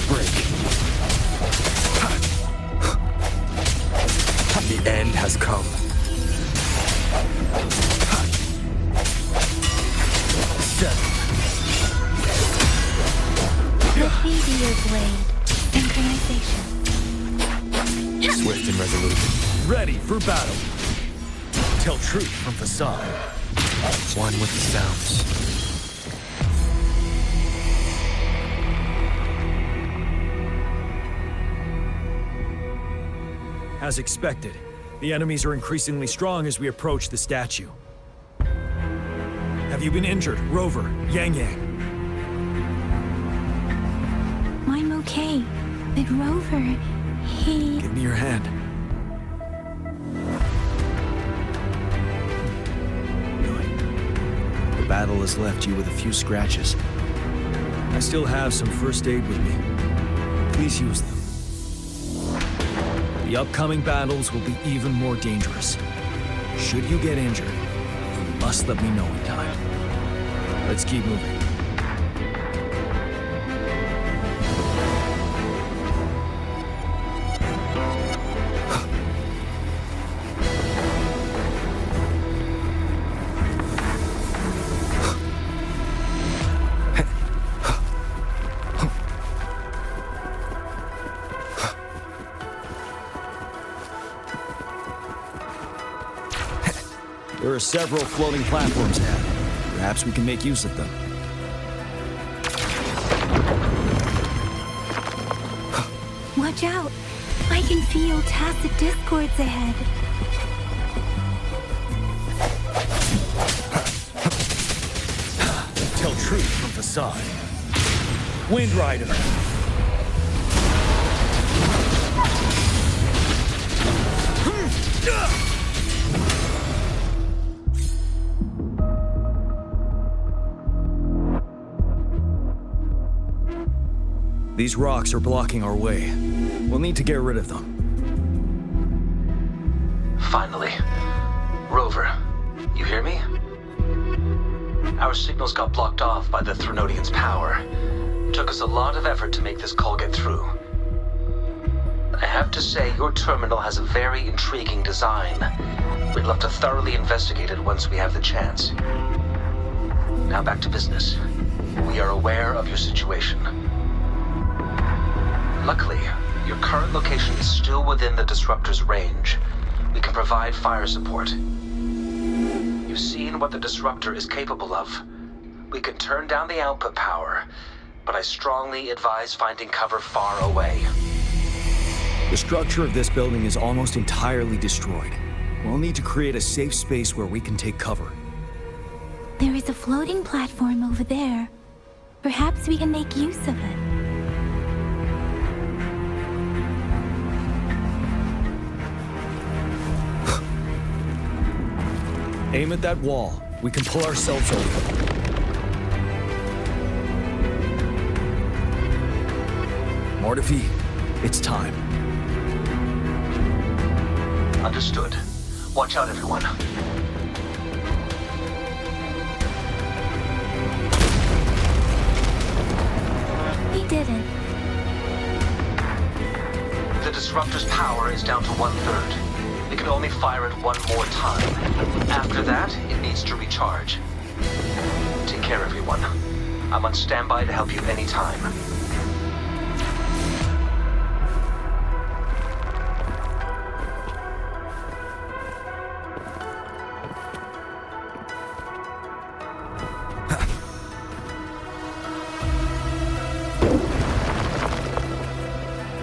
Break. The end has come. Meteor blade. Synchronization. Swift and resolute. Ready for battle. Tell truth from facade. One with the sounds. As expected, the enemies are increasingly strong as we approach the statue. Have you been injured, Rover, Yangyang? I'm okay, but Rover, he... Give me your hand. Good. The battle has left you with a few scratches. I still have some first aid with me. Please use them. The upcoming battles will be even more dangerous. Should you get injured, you must let me know in time. Let's keep moving. There are several floating platforms ahead. Perhaps we can make use of them. Watch out! I can feel tacit discords ahead. Tell truth from facade. Wind Rider. These rocks are blocking our way. We'll need to get rid of them. Finally. Rover, you hear me? Our signals got blocked off by the Threnodian's power. Took us a lot of effort to make this call get through. I have to say, your terminal has a very intriguing design. We'd love to thoroughly investigate it once we have the chance. Now back to business. We are aware of your situation. Luckily, your current location is still within the Disruptor's range. We can provide fire support. You've seen what the Disruptor is capable of. We can turn down the output power, but I strongly advise finding cover far away. The structure of this building is almost entirely destroyed. We'll need to create a safe space where we can take cover. There is a floating platform over there. Perhaps we can make use of it. Aim at that wall. We can pull ourselves over. Mortefi, it's time. Understood. Watch out, everyone. He did it. The disruptor's power is down to 1/3. It can only fire it one more time. After that, it needs to recharge. Take care, everyone. I'm on standby to help you anytime.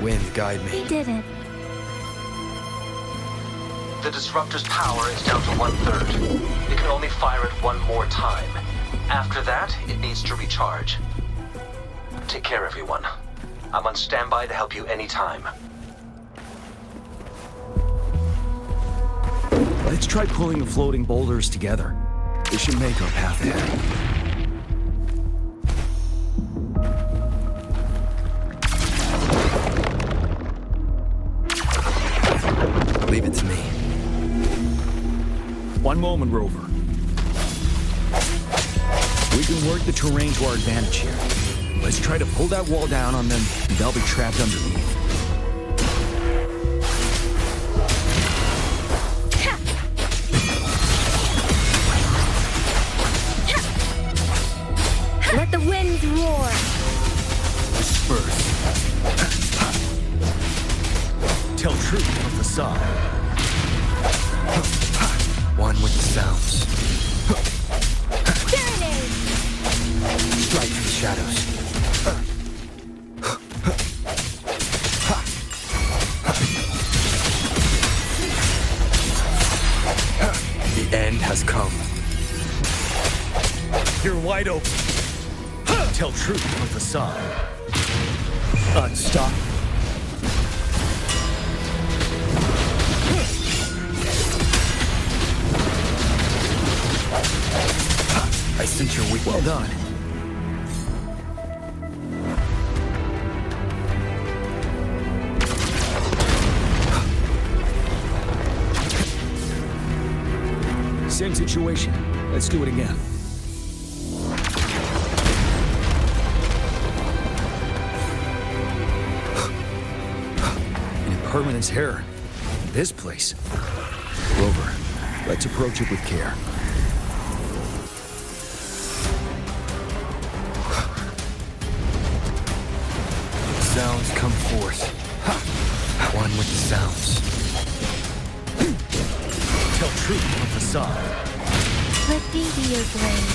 Wind, guide me. He did it. The disruptor's power is down to 1/3. It can only fire it one more time. After that, it needs to recharge. Take care, everyone. I'm on standby to help you anytime. Let's try pulling the floating boulders together. This should make our path ahead. Leave it to me. One moment, Rover. We can work the terrain to our advantage here. Let's try to pull that wall down on them, and they'll be trapped underneath. Let the winds roar. Disperse. Tell truth from facade. One with the sounds. Serenade. Strike from the shadows. The end has come. You're wide open. Tell truth from facade. Unstop. I sense your weakness. Well done. Same situation. Let's do it again. An Impermanence Heron. This place. Rover, let's approach it with care. Sounds come forth. One with the sounds. Tell truth from facade. Let me be your blade.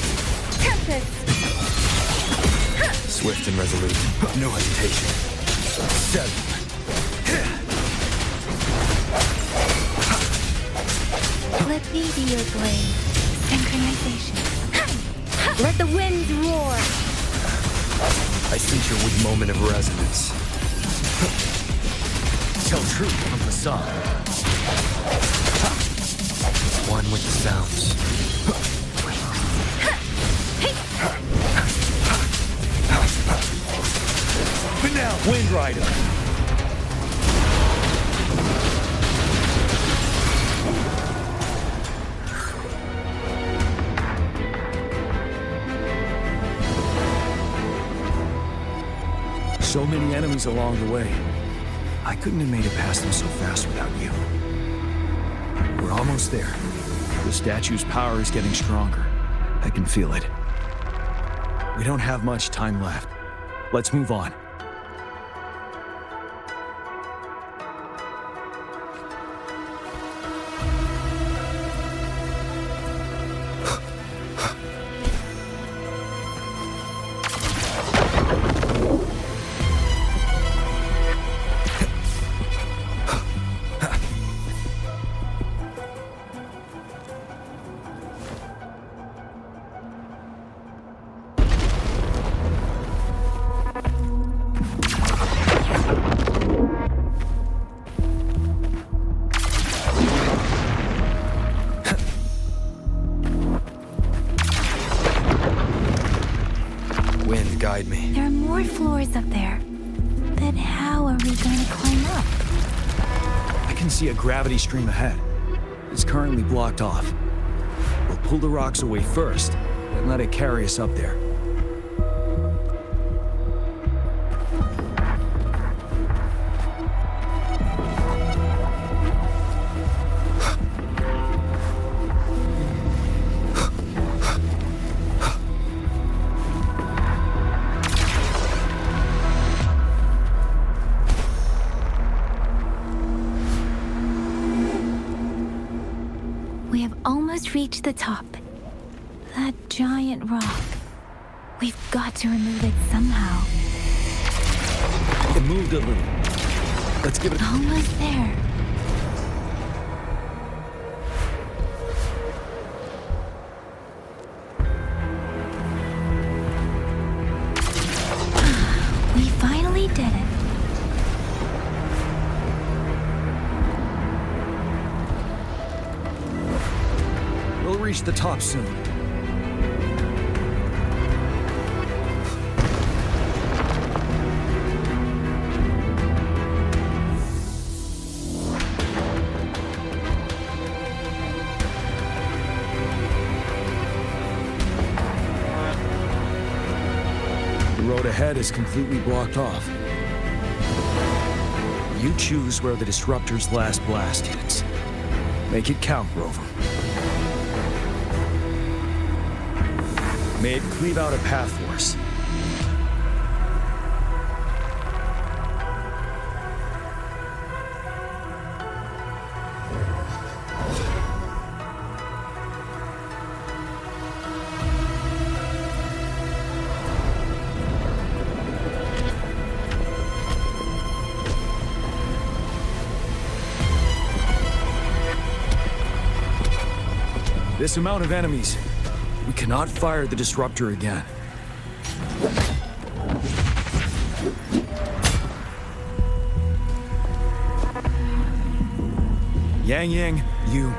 Tempest. Swift and resolute. No hesitation. Seven. Let me be your blade. Synchronization. Let the winds roar. I sense your weak moment of resonance. Tell truth from facade. One with the sounds. But now, Wind Rider. So many enemies along the way. I couldn't have made it past them so fast without you. We're almost there. The statue's power is getting stronger. I can feel it. We don't have much time left. Let's move on. doors up there. But how are we going to climb up? I can see a gravity stream ahead. It's currently blocked off. We'll pull the rocks away first, and let it carry us up there. We have almost reached the top. That giant rock. We've got to remove it somehow. It moved a little. Let's give it a... Almost there. We finally did it. We'll reach the top soon. The road ahead is completely blocked off. You choose where the Disruptor's last blast hits. Make it count, Rover. May it cleave out a path for us. This amount of enemies. We cannot fire the Disruptor again. Yangyang, you...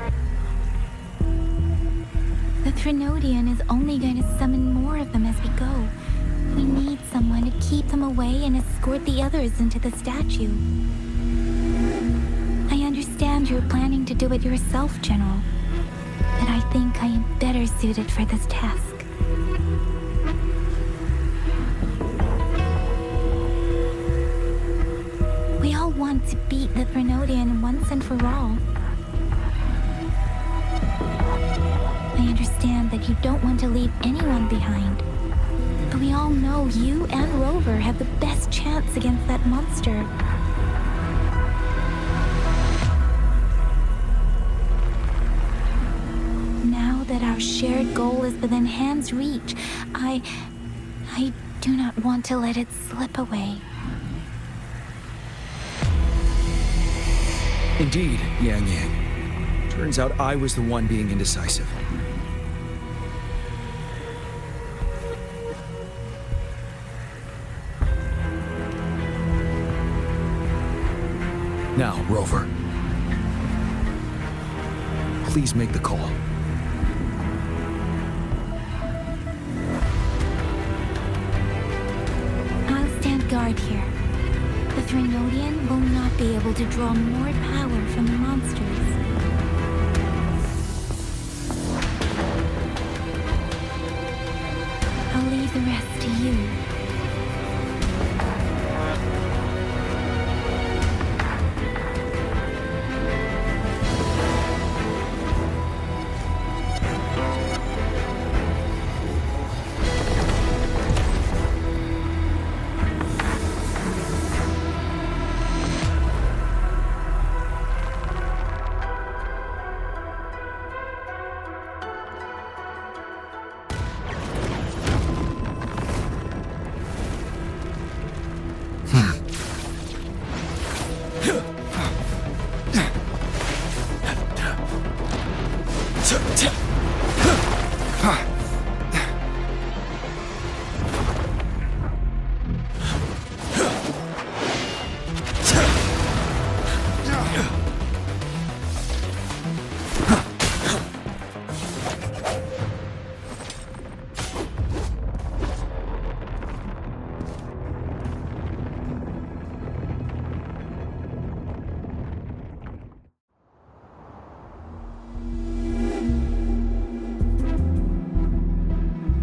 The Threnodian is only going to summon more of them as we go. We need someone to keep them away and escort the others into the statue. I understand you're planning to do it yourself, General. But I think I am better suited for this task. We all want to beat the Threnodian once and for all. I understand that you don't want to leave anyone behind. But we all know you and Rover have the best chance against that monster. That our shared goal is within hand's reach. I do not want to let it slip away. Indeed, Yangyang. Turns out I was the one being indecisive. Now, Rover. Please make the call. Guard here. The Threnodian will not be able to draw more power from the monsters. I'll leave the rest to you.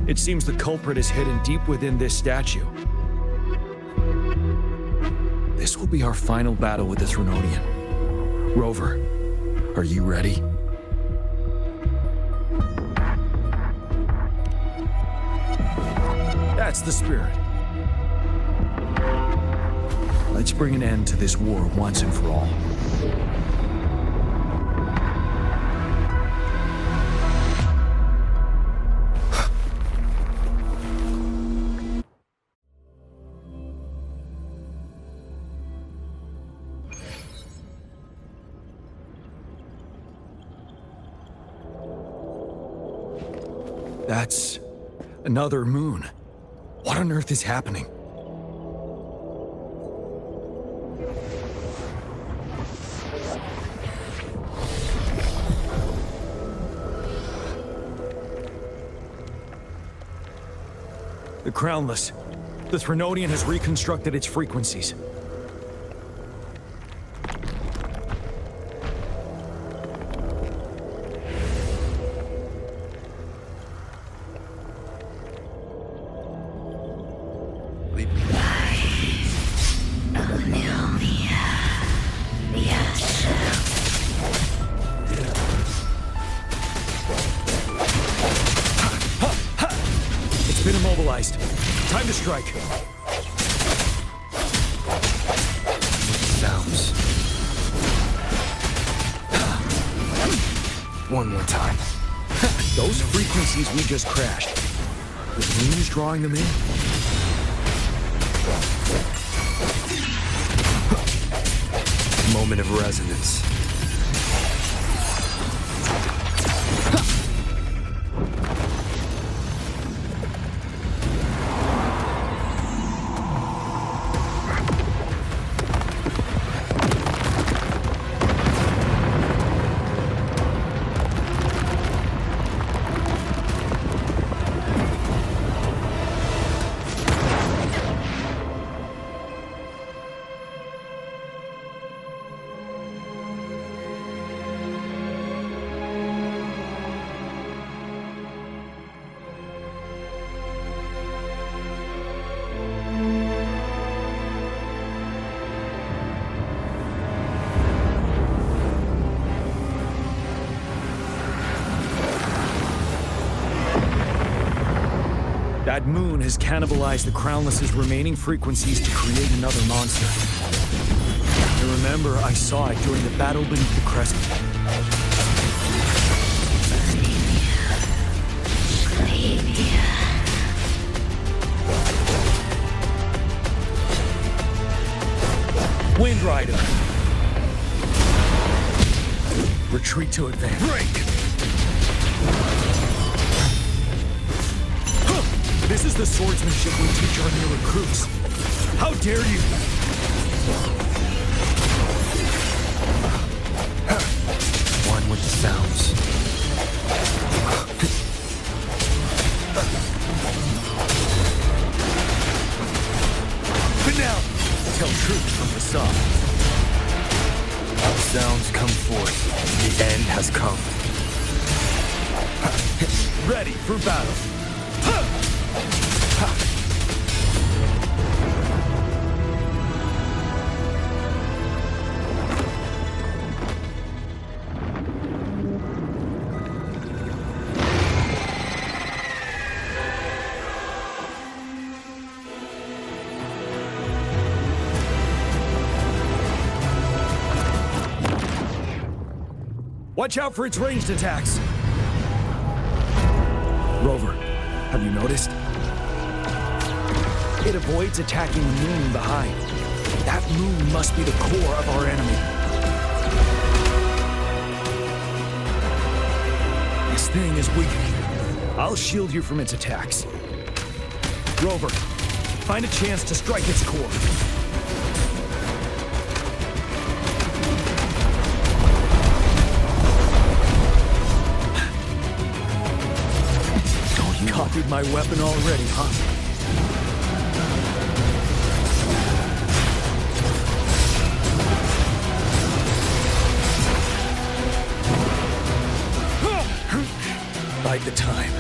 It seems the culprit is hidden deep within this statue. This will be our final battle with this Thrunodian. Rover, are you ready? That's the spirit. Let's bring an end to this war once and for all. That's another moon. What on earth is happening? The Crownless. The Thrunodian has reconstructed its frequencies. It's been immobilized. Time to strike. Sounds. One more time. Those frequencies we just crashed. The moon is drawing them in? Moment of resonance. That moon has cannibalized the Crownless's remaining frequencies to create another monster. I remember I saw it during the battle beneath the crescent. Wind Rider. Retreat to advance. Break! This is the swordsmanship we teach our new recruits. How dare you! One with the sounds. But now, tell truth from the side. Sounds come forth. The end has come. Ready for battle. Watch out for its ranged attacks. Rover, have you noticed? It avoids attacking the moon behind. That moon must be the core of our enemy. This thing is weakening. I'll shield you from its attacks. Rover, find a chance to strike its core. Copied my weapon already, huh? Bide the time.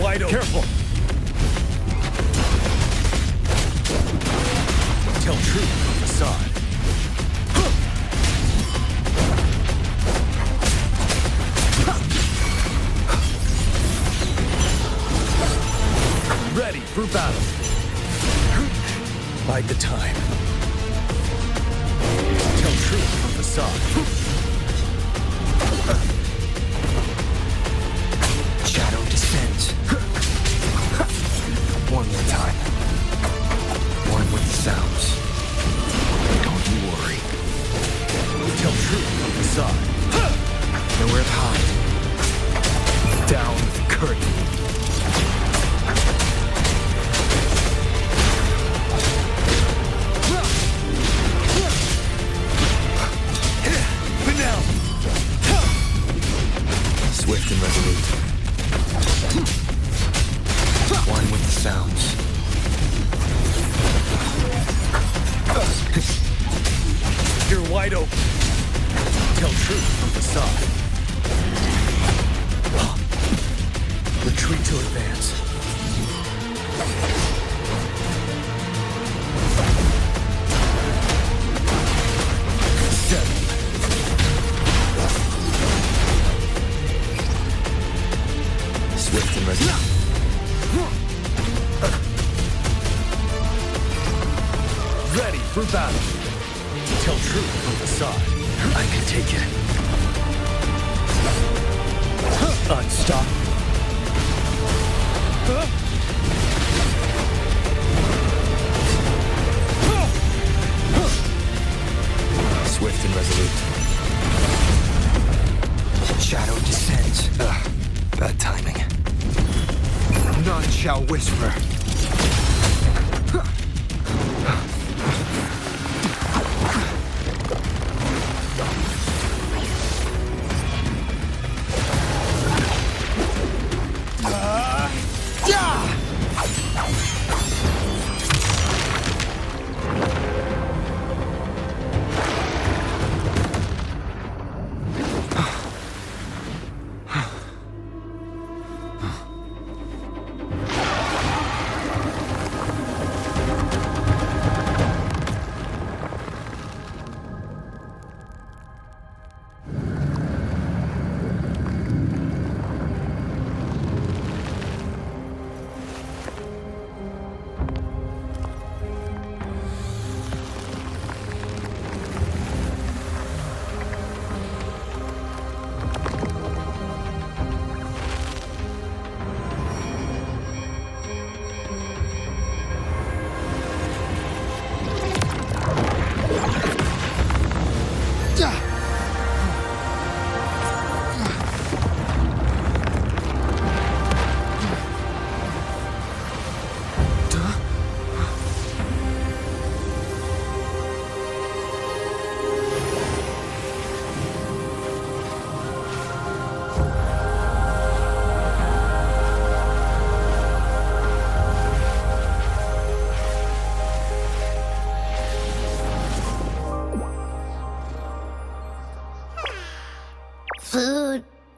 wide open. Careful! Tell truth from facade. Ready for battle. Bide the time. Tell truth from facade. Shadow descends. One more time. One with the sounds. Don't you worry. Tell truth from facade. Nowhere to hide. Down with the curtain. Swift and resolute. One with the sounds. You're wide open. Tell truth from facade. Retreat to advance. Swift and resolute. Ready for battle. Tell truth from facade. I can take it. Unstoppable. Swift and resolute. Shadow descends. Bad timing. None shall whisper.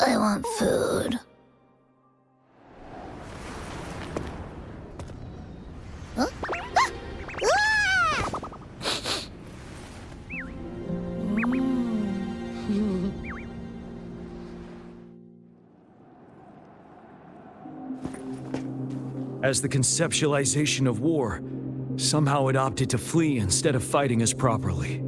I want food. Huh? As the conceptualization of war, somehow it opted to flee instead of fighting us properly.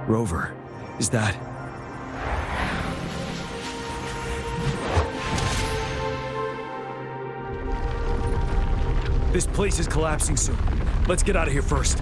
Rover, is that... This place is collapsing soon. Let's get out of here first.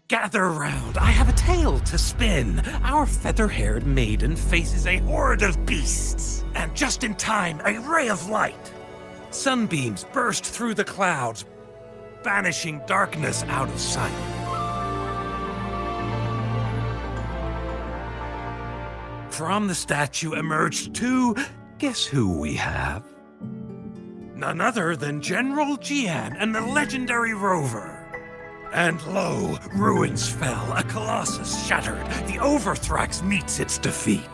Gather round, I have a tale to spin. Our feather-haired maiden faces a horde of beasts. And just in time, a ray of light. Sunbeams burst through the clouds, banishing darkness out of sight. From the statue emerged two, guess who we have? None other than General Jiyan and the legendary Rover. And lo, ruins fell, a colossus shattered, the Overthrax meets its defeat.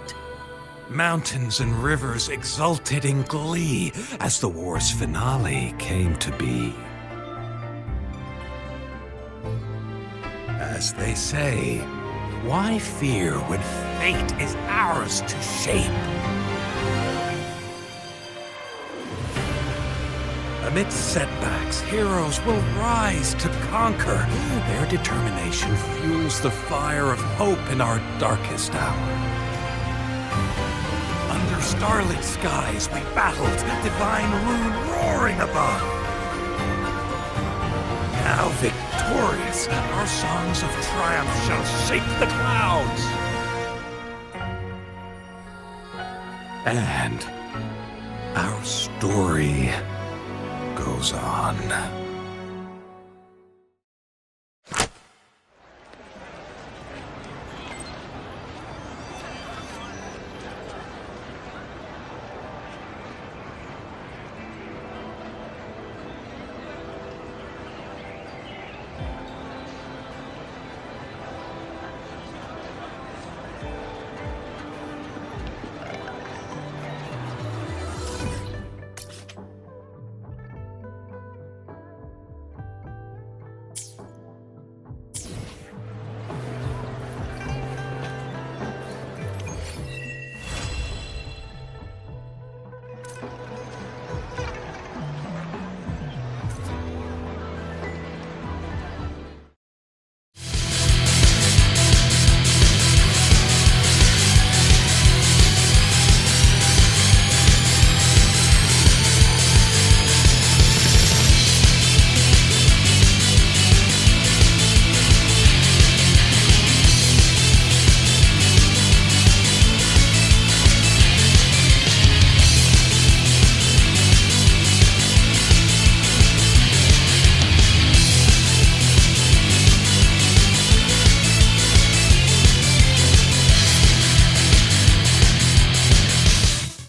Mountains and rivers exulted in glee as the war's finale came to be. As they say, why fear when fate is ours to shape? Amidst setbacks, heroes will rise to conquer. Their determination fuels the fire of hope in our darkest hour. Under starlit skies we battled, divine rune roaring above. Now victorious, our songs of triumph shall shake the clouds. And our story goes on.